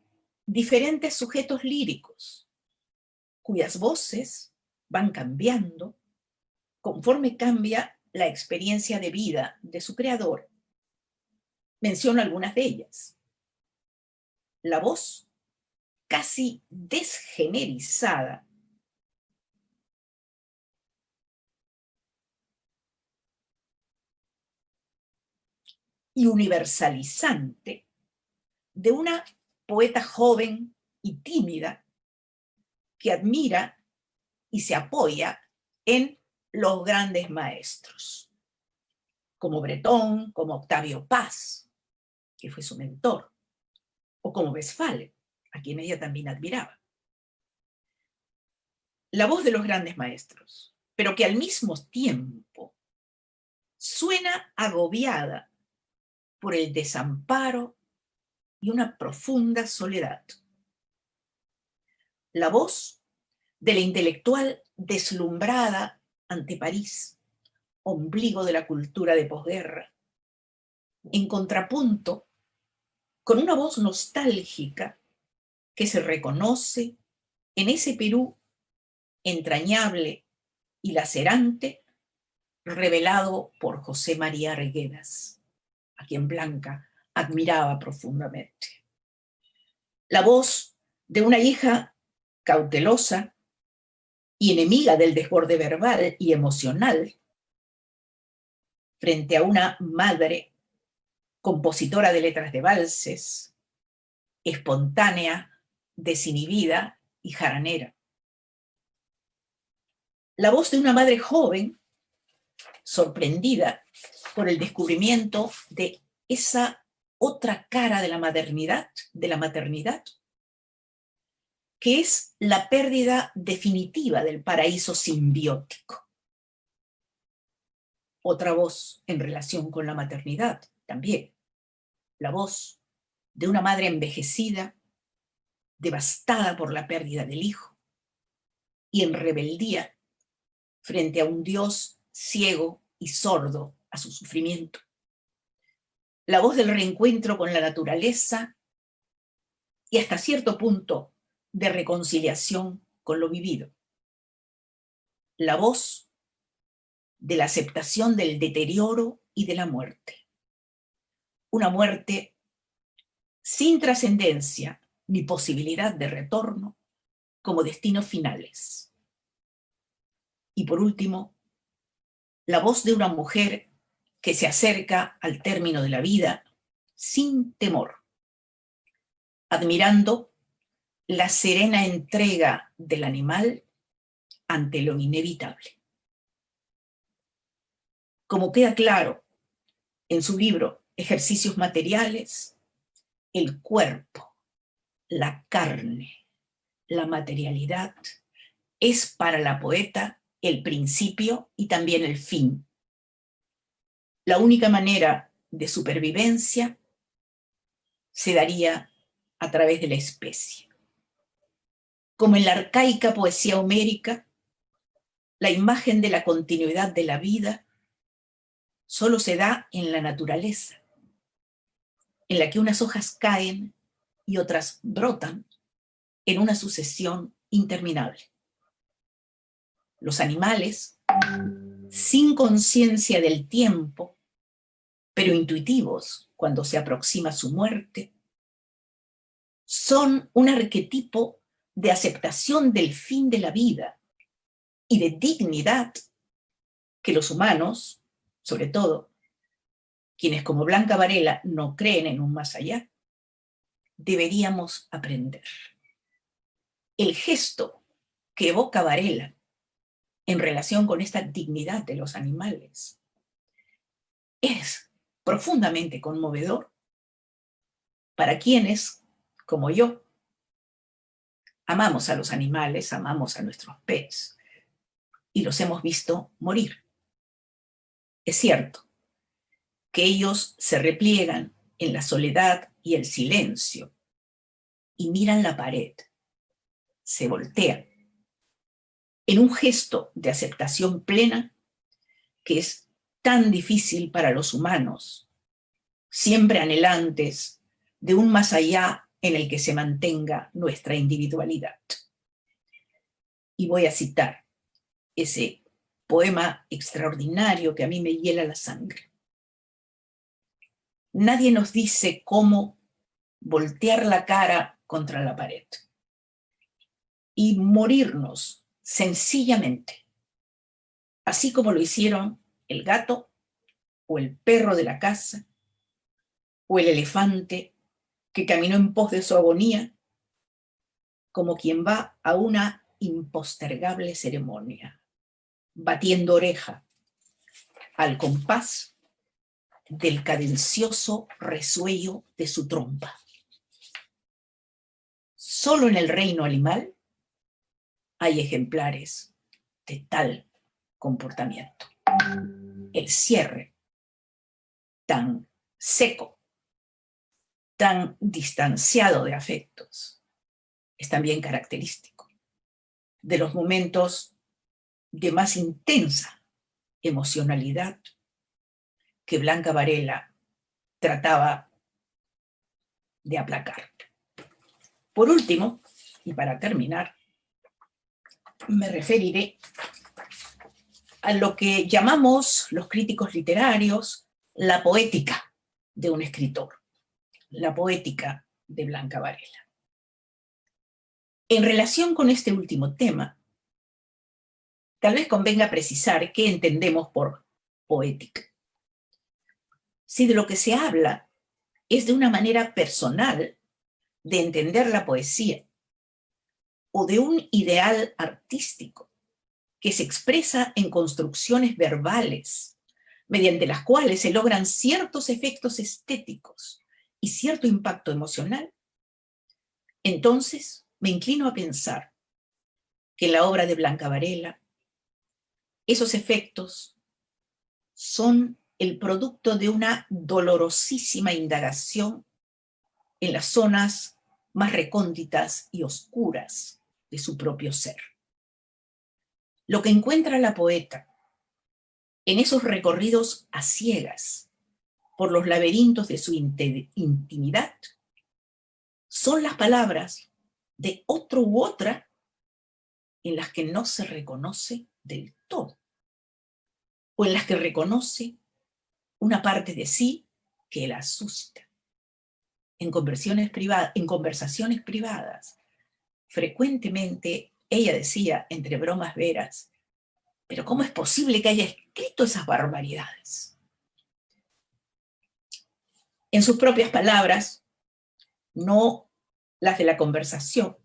Speaker 2: diferentes sujetos líricos, cuyas voces van cambiando conforme cambia la experiencia de vida de su creador, menciono algunas de ellas. La voz casi desgenerizada y universalizante de una poeta joven y tímida que admira y se apoya en los grandes maestros, como Breton, como Octavio Paz, que fue su mentor, o como Westphalen, a quien ella también admiraba. La voz de los grandes maestros, pero que al mismo tiempo suena agobiada por el desamparo y una profunda soledad. La voz de la intelectual deslumbrada ante París, ombligo de la cultura de posguerra, en contrapunto con una voz nostálgica que se reconoce en ese Perú entrañable y lacerante revelado por José María Arguedas, a quien Blanca admiraba profundamente. La voz de una hija cautelosa y enemiga del desborde verbal y emocional frente a una madre compositora de letras de valses, espontánea, desinhibida y jaranera. La voz de una madre joven, sorprendida por el descubrimiento de esa otra cara de la maternidad, que es la pérdida definitiva del paraíso simbiótico. Otra voz en relación con la maternidad también, la voz de una madre envejecida, devastada por la pérdida del hijo, y en rebeldía frente a un Dios ciego y sordo a su sufrimiento. La voz del reencuentro con la naturaleza y hasta cierto punto de reconciliación con lo vivido. La voz de la aceptación del deterioro y de la muerte. Una muerte sin trascendencia ni posibilidad de retorno como destinos finales. Y por último, la voz de una mujer que se acerca al término de la vida sin temor, admirando la serena entrega del animal ante lo inevitable. Como queda claro en su libro Ejercicios materiales, el cuerpo, la carne, la materialidad es para la poeta el principio y también el fin. La única manera de supervivencia se daría a través de la especie. Como en la arcaica poesía homérica, la imagen de la continuidad de la vida solo se da en la naturaleza, en la que unas hojas caen y otras brotan en una sucesión interminable. Los animales, sin conciencia del tiempo, pero intuitivos cuando se aproxima su muerte, son un arquetipo de aceptación del fin de la vida y de dignidad que los humanos, sobre todo quienes como Blanca Varela no creen en un más allá, deberíamos aprender. El gesto que evoca Varela en relación con esta dignidad de los animales es profundamente conmovedor para quienes, como yo, amamos a los animales, amamos a nuestros pets y los hemos visto morir. Es cierto que ellos se repliegan en la soledad y el silencio y miran la pared, se voltean, en un gesto de aceptación plena que es tan difícil para los humanos, siempre anhelantes de un más allá en el que se mantenga nuestra individualidad. Y voy a citar ese poema extraordinario que a mí me hiela la sangre. Nadie nos dice cómo voltear la cara contra la pared y morirnos sencillamente, así como lo hicieron el gato o el perro de la casa o el elefante que caminó en pos de su agonía, como quien va a una impostergable ceremonia, batiendo oreja al compás del cadencioso resuello de su trompa. Solo en el reino animal hay ejemplares de tal comportamiento. El cierre tan seco, tan distanciado de afectos, es también característico de los momentos de más intensa emocionalidad que Blanca Varela trataba de aplacar. Por último, y para terminar, me referiré a lo que llamamos los críticos literarios la poética de un escritor, la poética de Blanca Varela. En relación con este último tema, tal vez convenga precisar qué entendemos por poética. Si de lo que se habla es de una manera personal de entender la poesía o de un ideal artístico que se expresa en construcciones verbales mediante las cuales se logran ciertos efectos estéticos y cierto impacto emocional, entonces me inclino a pensar que en la obra de Blanca Varela esos efectos son el producto de una dolorosísima indagación en las zonas más recónditas y oscuras de su propio ser. Lo que encuentra la poeta en esos recorridos a ciegas por los laberintos de su intimidad son las palabras de otro u otra en las que no se reconoce del todo, o en las que reconoce una parte de sí que la asusta. En conversaciones privadas, frecuentemente ella decía, entre bromas veras, pero ¿cómo es posible que haya escrito esas barbaridades? En sus propias palabras, no las de la conversación,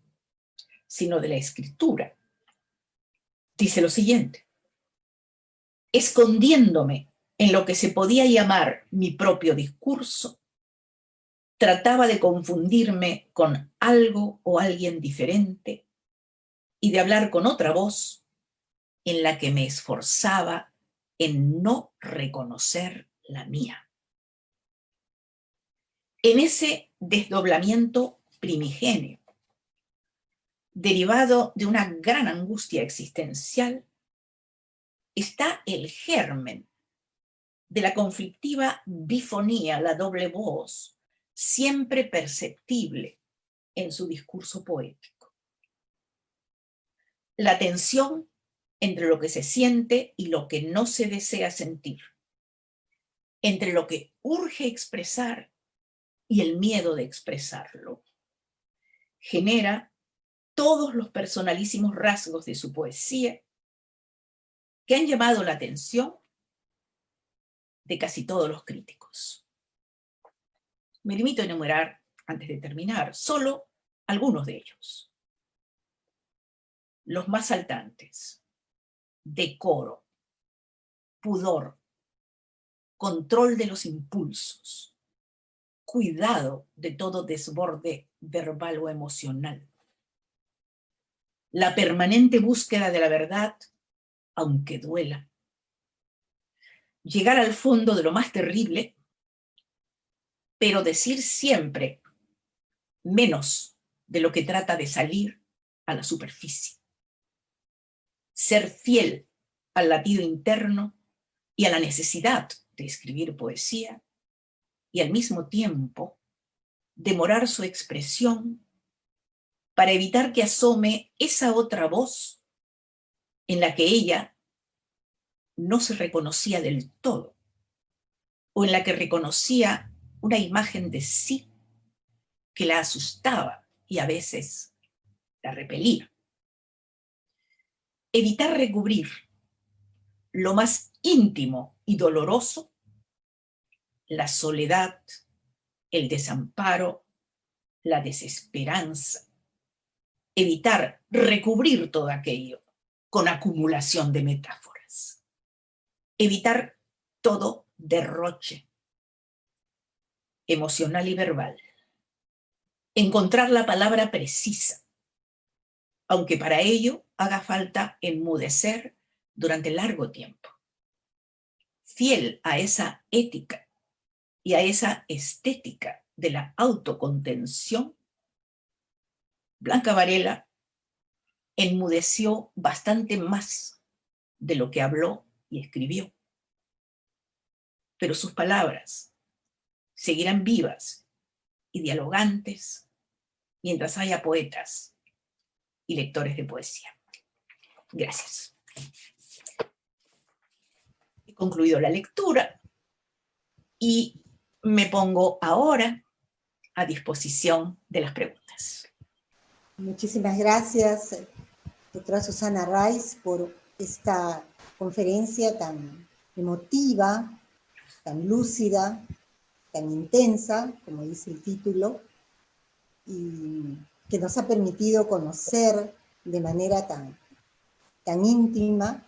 Speaker 2: sino de la escritura, dice lo siguiente: escondiéndome en lo que se podía llamar mi propio discurso, trataba de confundirme con algo o alguien diferente y de hablar con otra voz en la que me esforzaba en no reconocer la mía. En ese desdoblamiento primigenio, derivado de una gran angustia existencial, está el germen de la conflictiva bifonía, la doble voz, siempre perceptible en su discurso poético. La tensión entre lo que se siente y lo que no se desea sentir, entre lo que urge expresar y el miedo de expresarlo, genera todos los personalísimos rasgos de su poesía que han llamado la atención de casi todos los críticos. Me limito a enumerar, antes de terminar, solo algunos de ellos. Los más saltantes: decoro, pudor, control de los impulsos, cuidado de todo desborde verbal o emocional, la permanente búsqueda de la verdad, aunque duela, llegar al fondo de lo más terrible, pero decir siempre menos de lo que trata de salir a la superficie, ser fiel al latido interno y a la necesidad de escribir poesía, y al mismo tiempo demorar su expresión para evitar que asome esa otra voz en la que ella no se reconocía del todo, o en la que reconocía una imagen de sí que la asustaba y a veces la repelía. Evitar recubrir lo más íntimo y doloroso, la soledad, el desamparo, la desesperanza. Evitar recubrir todo aquello con acumulación de metáforas. Evitar todo derroche emocional y verbal. Encontrar la palabra precisa, aunque para ello haga falta enmudecer durante largo tiempo. Fiel a esa ética y a esa estética de la autocontención, Blanca Varela enmudeció bastante más de lo que habló y escribió. Pero sus palabras seguirán vivas y dialogantes mientras haya poetas y lectores de poesía. Gracias. He concluido la lectura y me pongo ahora a disposición de las preguntas.
Speaker 1: Muchísimas gracias, doctora Susana Raiz, por esta conferencia tan emotiva, tan lúcida, tan intensa, como dice el título, y que nos ha permitido conocer de manera tan íntima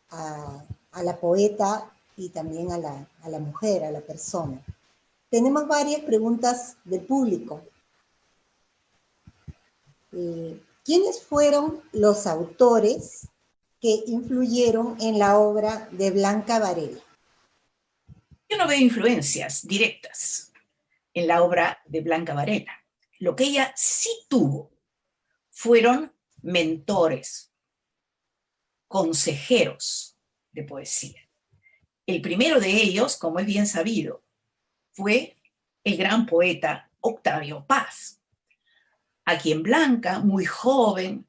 Speaker 1: a la poeta y también a la mujer, a la persona. Tenemos varias preguntas del público. ¿Quiénes fueron los autores que influyeron en la obra de Blanca Varela?
Speaker 2: Yo no veo influencias directas en la obra de Blanca Varela. Lo que ella sí tuvo fueron mentores, consejeros de poesía. El primero de ellos, como es bien sabido, fue el gran poeta Octavio Paz, a quien Blanca, muy joven,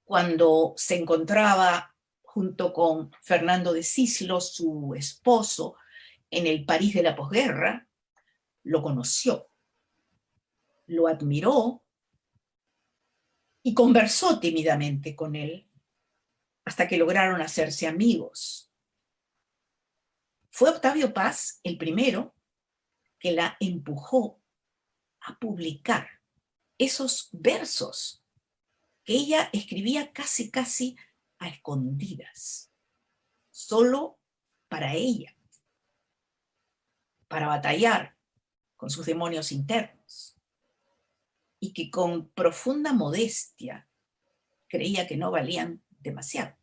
Speaker 2: cuando se encontraba junto con Fernando de Cislo, su esposo, en el París de la posguerra, lo conoció, lo admiró y conversó tímidamente con él hasta que lograron hacerse amigos. Fue Octavio Paz el primero que la empujó a publicar esos versos que ella escribía casi a escondidas, solo para ella, para batallar con sus demonios internos, y que con profunda modestia creía que no valían demasiado.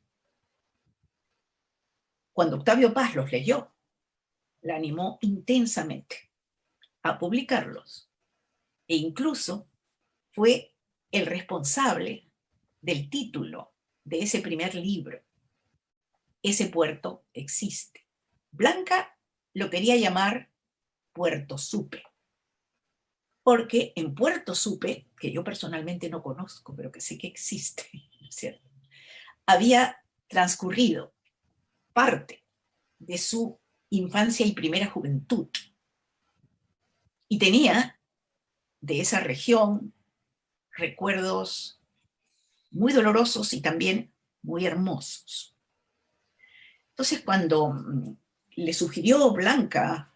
Speaker 2: Cuando Octavio Paz los leyó, la animó intensamente a publicarlos, e incluso fue el responsable del título de ese primer libro, Ese puerto existe. Blanca lo quería llamar Puerto Supe, porque en Puerto Supe, que yo personalmente no conozco, pero que sé que existe, ¿no es cierto?, había transcurrido parte de su infancia y primera juventud, y tenía de esa región recuerdos muy dolorosos y también muy hermosos. Entonces, cuando le sugirió Blanca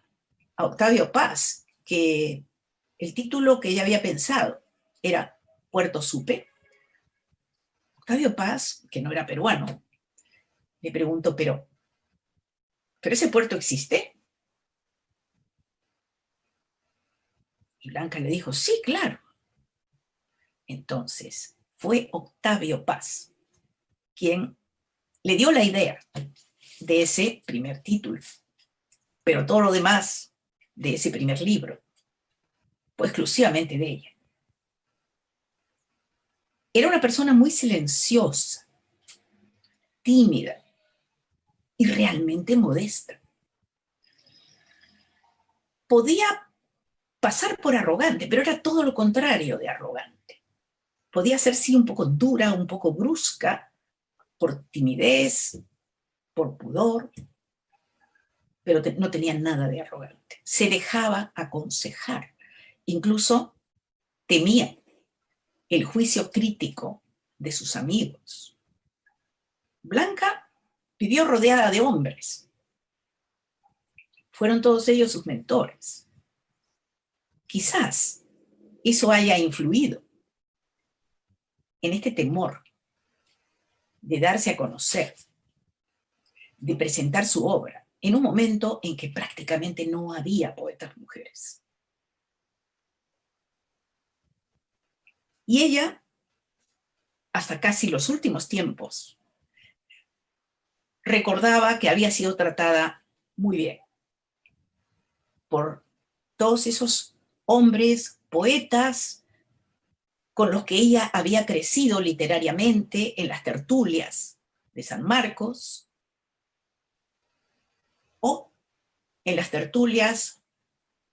Speaker 2: a Octavio Paz que el título que ella había pensado era Puerto Supe, Octavio Paz, que no era peruano, le preguntó, ¿pero ese puerto existe? Y Blanca le dijo, sí, claro. Entonces, fue Octavio Paz quien le dio la idea de ese primer título, pero todo lo demás de ese primer libro fue exclusivamente de ella. Era una persona muy silenciosa, tímida y realmente modesta. Podía pasar por arrogante, pero era todo lo contrario de arrogante. Podía ser, sí, un poco dura, un poco brusca, por timidez, por pudor, pero no tenía nada de arrogante. Se dejaba aconsejar, incluso temía el juicio crítico de sus amigos. Blanca vivió rodeada de hombres. Fueron todos ellos sus mentores. Quizás eso haya influido en este temor de darse a conocer, de presentar su obra, en un momento en que prácticamente no había poetas mujeres. Y ella, hasta casi los últimos tiempos, recordaba que había sido tratada muy bien por todos esos hombres, poetas, con los que ella había crecido literariamente en las tertulias de San Marcos, o en las tertulias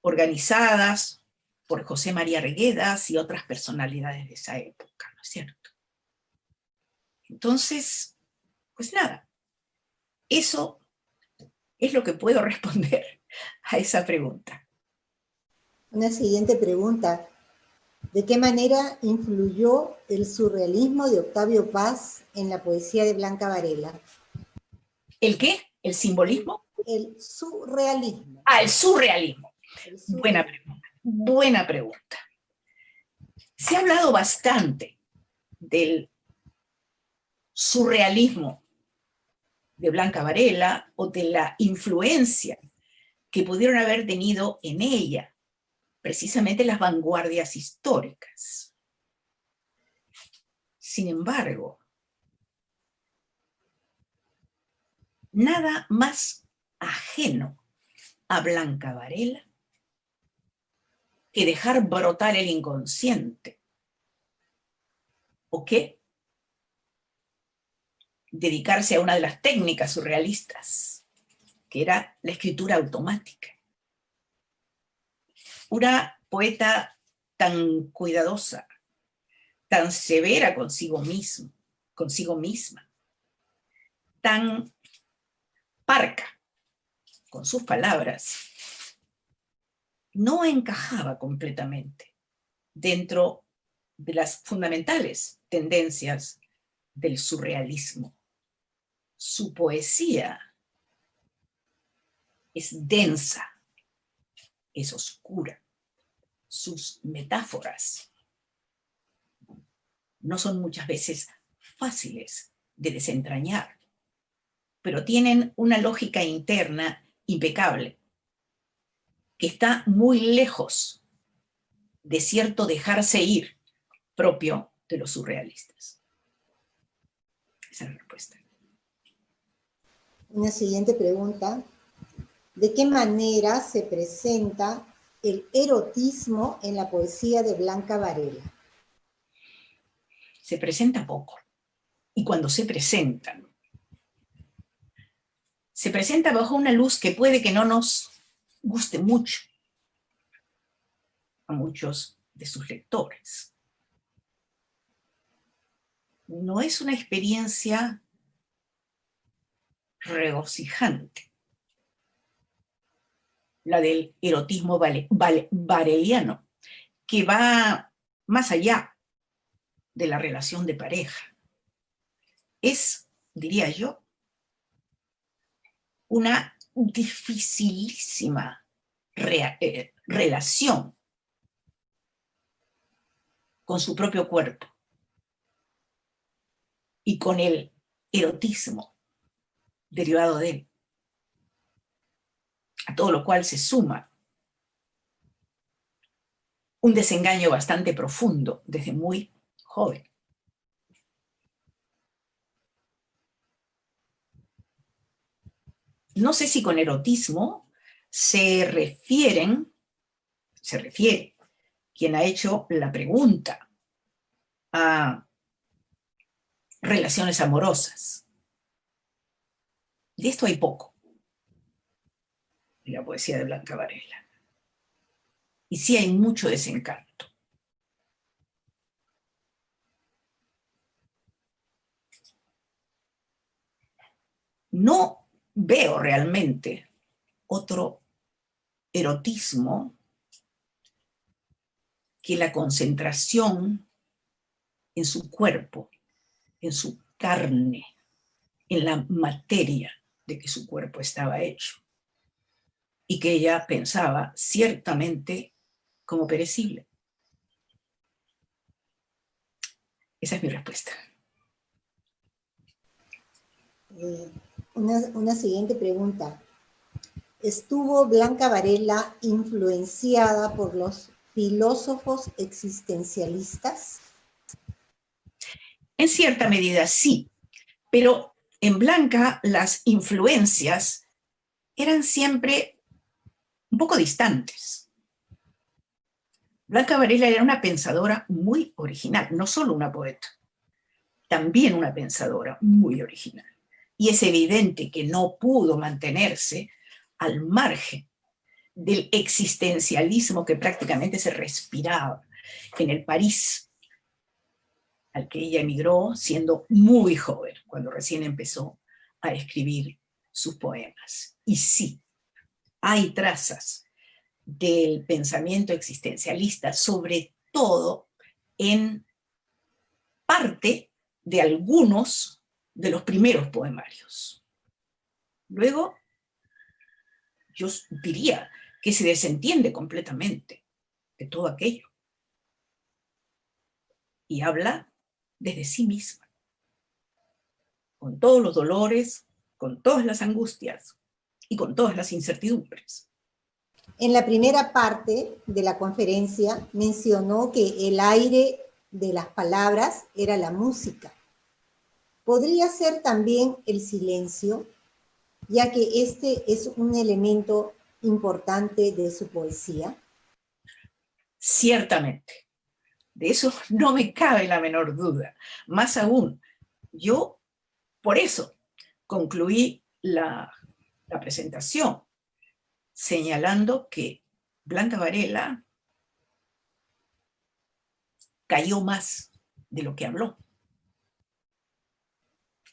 Speaker 2: organizadas por José María Reguedas y otras personalidades de esa época, ¿no es cierto? Entonces, pues nada, eso es lo que puedo responder a esa pregunta.
Speaker 1: Una siguiente pregunta. ¿De qué manera influyó el surrealismo de Octavio Paz en la poesía de Blanca Varela?
Speaker 2: ¿El qué? ¿El simbolismo?
Speaker 1: El surrealismo.
Speaker 2: Ah, el surrealismo.
Speaker 1: El surrealismo.
Speaker 2: Buena pregunta. Buena pregunta. Se ha hablado bastante del surrealismo de Blanca Varela o de la influencia que pudieron haber tenido en ella precisamente las vanguardias históricas. Sin embargo, nada más ajeno a Blanca Varela que dejar brotar el inconsciente, o que dedicarse a una de las técnicas surrealistas, que era la escritura automática. Una poeta tan cuidadosa, tan severa consigo misma, tan parca con sus palabras, no encajaba completamente dentro de las fundamentales tendencias del surrealismo. Su poesía es densa, es oscura. Sus metáforas no son muchas veces fáciles de desentrañar, pero tienen una lógica interna impecable, que está muy lejos de cierto dejarse ir propio de los surrealistas. Esa es la respuesta.
Speaker 1: Una siguiente pregunta. ¿De qué manera se presenta el erotismo en la poesía de Blanca Varela?
Speaker 2: Se presenta poco. Y cuando se presenta bajo una luz que puede que no nos guste mucho a muchos de sus lectores. No es una experiencia regocijante, la del erotismo vareliano, que va más allá de la relación de pareja. Es, diría yo, una dificilísima relación con su propio cuerpo y con el erotismo derivado de él, a todo lo cual se suma un desengaño bastante profundo desde muy joven. No sé si con erotismo se refiere quien ha hecho la pregunta a relaciones amorosas. De esto hay poco en la poesía de Blanca Varela. Y sí hay mucho desencanto. no veo realmente otro erotismo que la concentración en su cuerpo, en su carne, en la materia de que su cuerpo estaba hecho y que ella pensaba ciertamente como perecible. Esa es mi respuesta.
Speaker 1: Una siguiente pregunta. ¿Estuvo Blanca Varela influenciada por los filósofos existencialistas?
Speaker 2: En cierta medida sí, pero en Blanca las influencias eran siempre un poco distantes. Blanca Varela era una pensadora muy original, no solo una poeta, también una pensadora muy original. Y es evidente que no pudo mantenerse al margen del existencialismo que prácticamente se respiraba en el París al que ella emigró siendo muy joven, cuando recién empezó a escribir sus poemas. Y sí, hay trazas del pensamiento existencialista, sobre todo en parte de algunos de los primeros poemarios. Luego, yo diría que se desentiende completamente de todo aquello y habla desde sí misma, con todos los dolores, con todas las angustias y con todas las incertidumbres.
Speaker 1: En la primera parte de la conferencia mencionó que el aire de las palabras era la música. ¿Podría ser también el silencio, ya que este es un elemento importante de su poesía?
Speaker 2: Ciertamente, de eso no me cabe la menor duda. Más aún, yo por eso concluí la presentación señalando que Blanca Varela cayó más de lo que habló.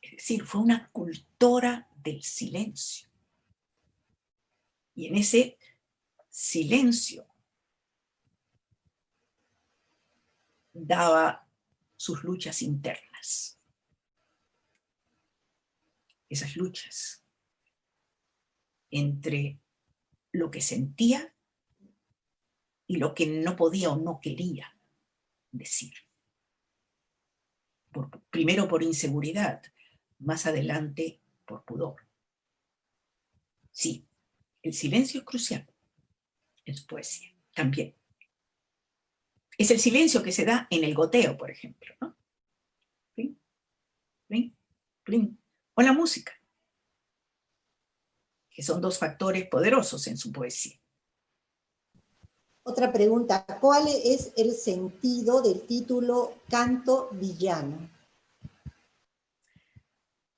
Speaker 2: Es decir, fue una cultora del silencio. Y en ese silencio daba sus luchas internas. Esas luchas entre lo que sentía y lo que no podía o no quería decir. Primero por inseguridad, más adelante por pudor. Sí, el silencio es crucial en su poesía, también. Es el silencio que se da en el goteo, por ejemplo, ¿no? Plin, plin, plin. O la música, que son dos factores poderosos en su poesía.
Speaker 1: Otra pregunta, ¿cuál es el sentido del título Canto Villano?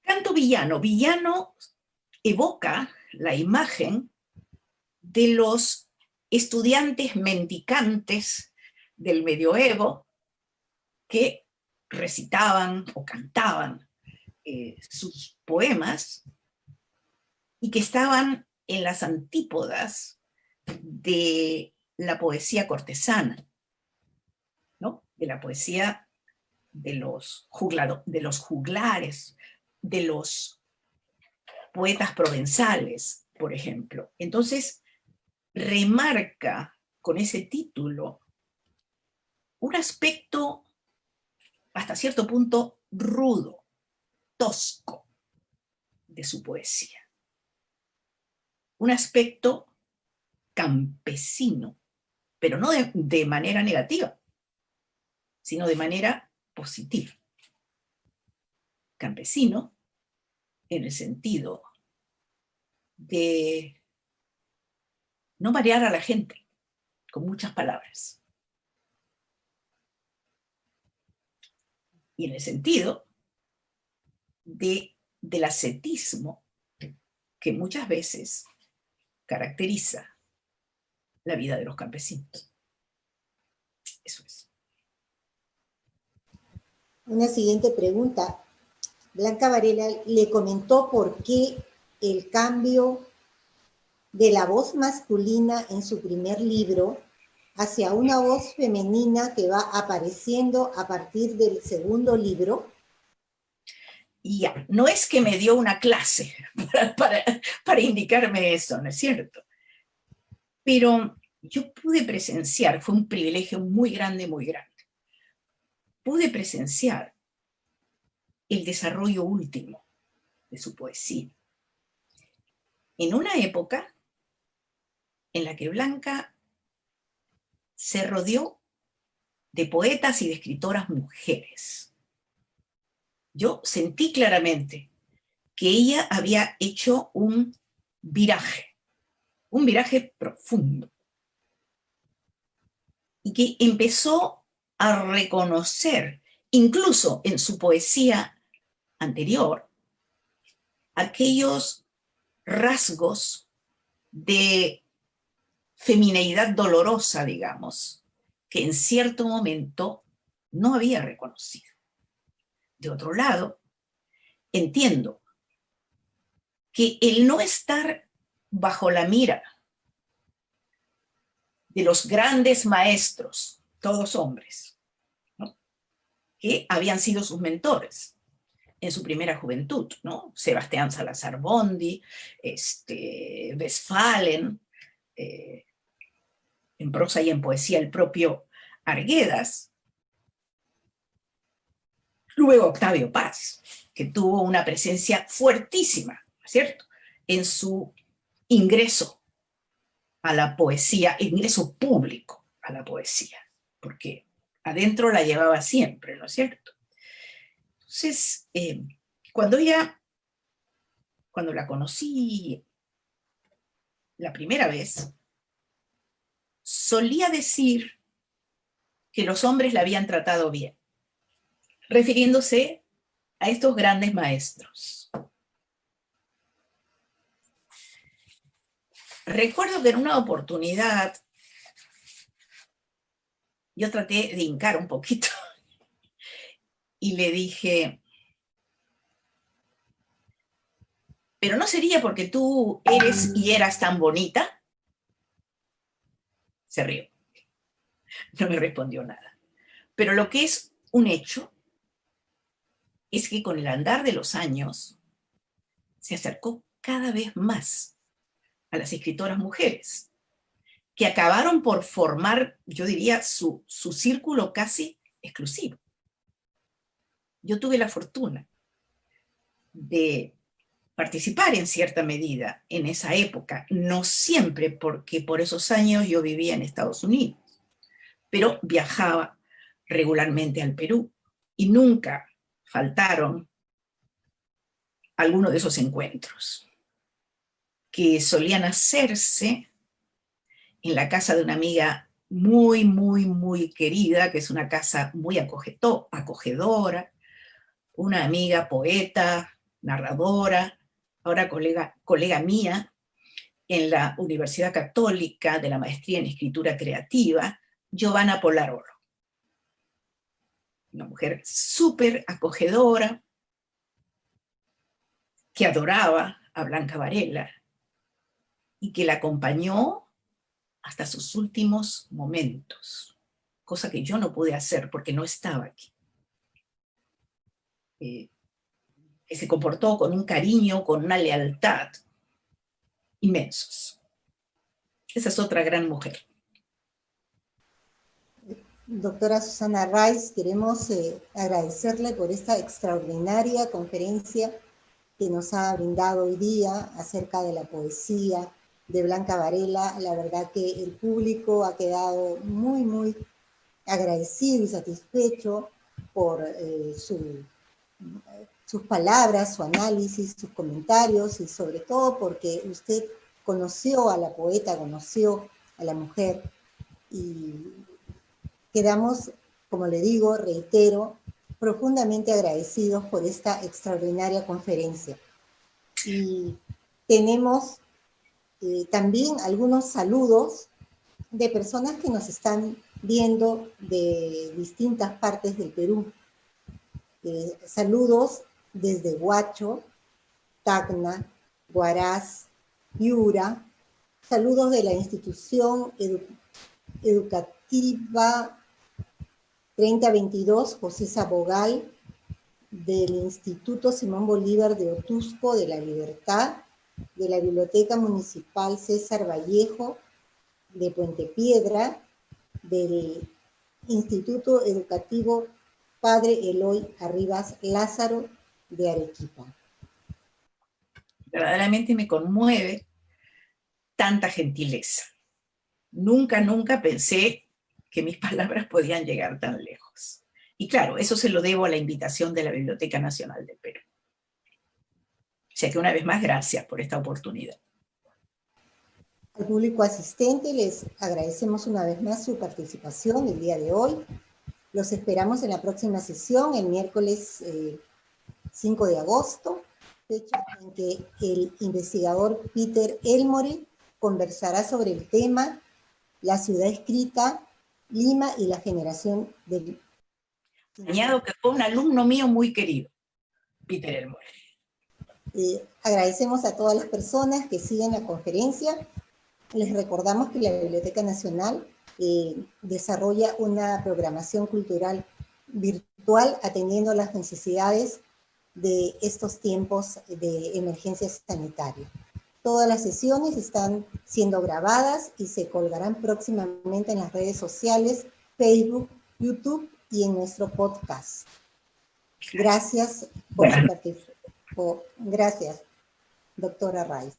Speaker 2: Canto villano. Villano evoca la imagen de los estudiantes mendicantes del medioevo que recitaban o cantaban sus poemas y que estaban en las antípodas de la poesía cortesana, ¿no? De la poesía de los juglares, de los poetas provenzales, por ejemplo. Entonces, remarca con ese título un aspecto hasta cierto punto rudo, tosco de su poesía. Un aspecto campesino, pero no de manera negativa, sino de manera positiva. Campesino en el sentido de no marear a la gente con muchas palabras. Y en el sentido del ascetismo que muchas veces caracteriza la vida de los campesinos. Eso es.
Speaker 1: Una siguiente pregunta. Blanca Varela le comentó por qué el cambio de la voz masculina en su primer libro hacia una voz femenina que va apareciendo a partir del segundo libro.
Speaker 2: Y ya, no es que me dio una clase para indicarme eso, ¿no es cierto? Pero yo pude presenciar, fue un privilegio muy grande, pude presenciar el desarrollo último de su poesía. En una época en la que Blanca se rodeó de poetas y de escritoras mujeres. Yo sentí claramente que ella había hecho un viraje profundo, y que empezó a reconocer, incluso en su poesía anterior, aquellos rasgos de femineidad dolorosa, digamos, que en cierto momento no había reconocido. De otro lado, entiendo que el no estar bajo la mira de los grandes maestros, todos hombres, ¿no?, que habían sido sus mentores en su primera juventud, ¿no? Sebastián Salazar Bondy, Westphalen, en prosa y en poesía el propio Arguedas, luego Octavio Paz, que tuvo una presencia fuertísima, ¿cierto?, en su ingreso a la poesía, ingreso público a la poesía, porque adentro la llevaba siempre, ¿no es cierto? Entonces, cuando la conocí la primera vez, solía decir que los hombres la habían tratado bien, refiriéndose a estos grandes maestros. Recuerdo que en una oportunidad yo traté de hincar un poquito y le dije, ¿pero no sería porque tú eres y eras tan bonita? Se rió. No me respondió nada. Pero lo que es un hecho es que con el andar de los años se acercó cada vez más a las escritoras mujeres, que acabaron por formar, yo diría, su círculo casi exclusivo. Yo tuve la fortuna de participar en cierta medida en esa época, no siempre, porque por esos años yo vivía en Estados Unidos, pero viajaba regularmente al Perú y nunca faltaron algunos de esos encuentros, que solían hacerse en la casa de una amiga muy, muy, muy querida, que es una casa muy acogedora, una amiga poeta, narradora, ahora colega mía en la Universidad Católica de la Maestría en Escritura Creativa, Giovanna Polarolo. Una mujer súper acogedora, que adoraba a Blanca Varela y que la acompañó hasta sus últimos momentos, cosa que yo no pude hacer porque no estaba aquí. Que se comportó con un cariño, con una lealtad inmensos. Esa es otra gran mujer.
Speaker 1: Doctora Susana Rice, queremos agradecerle por esta extraordinaria conferencia que nos ha brindado hoy día acerca de la poesía de Blanca Varela. La verdad que el público ha quedado muy, muy agradecido y satisfecho por sus palabras, su análisis, sus comentarios, y sobre todo porque usted conoció a la poeta, conoció a la mujer, y quedamos, como le digo, reitero, profundamente agradecidos por esta extraordinaria conferencia. Y tenemos también algunos saludos de personas que nos están viendo de distintas partes del Perú. Saludos desde Huacho, Tacna, Huaraz, Piura. Saludos de la institución educativa 3022 José Sabogal, del Instituto Simón Bolívar de Otusco de la Libertad, de la Biblioteca Municipal César Vallejo de Puente Piedra, del Instituto Educativo Padre Eloy Arribas Lázaro de Arequipa.
Speaker 2: Verdaderamente me conmueve tanta gentileza. Nunca pensé que mis palabras podían llegar tan lejos. Y claro, eso se lo debo a la invitación de la Biblioteca Nacional del Perú. O sea que una vez más, gracias por esta oportunidad.
Speaker 1: Al público asistente les agradecemos una vez más su participación el día de hoy. Los esperamos en la próxima sesión, el miércoles 5 de agosto, fecha en que el investigador Peter Elmore conversará sobre el tema La ciudad escrita, Lima y la generación del...
Speaker 2: Añado que fue un alumno mío muy querido, Peter Elmore.
Speaker 1: Agradecemos a todas las personas que siguen la conferencia. Les recordamos que la Biblioteca Nacional desarrolla una programación cultural virtual atendiendo las necesidades de estos tiempos de emergencia sanitaria. Todas las sesiones están siendo grabadas y se colgarán próximamente en las redes sociales, Facebook, YouTube y en nuestro podcast. Gracias por su participación. Gracias, doctora Raiz.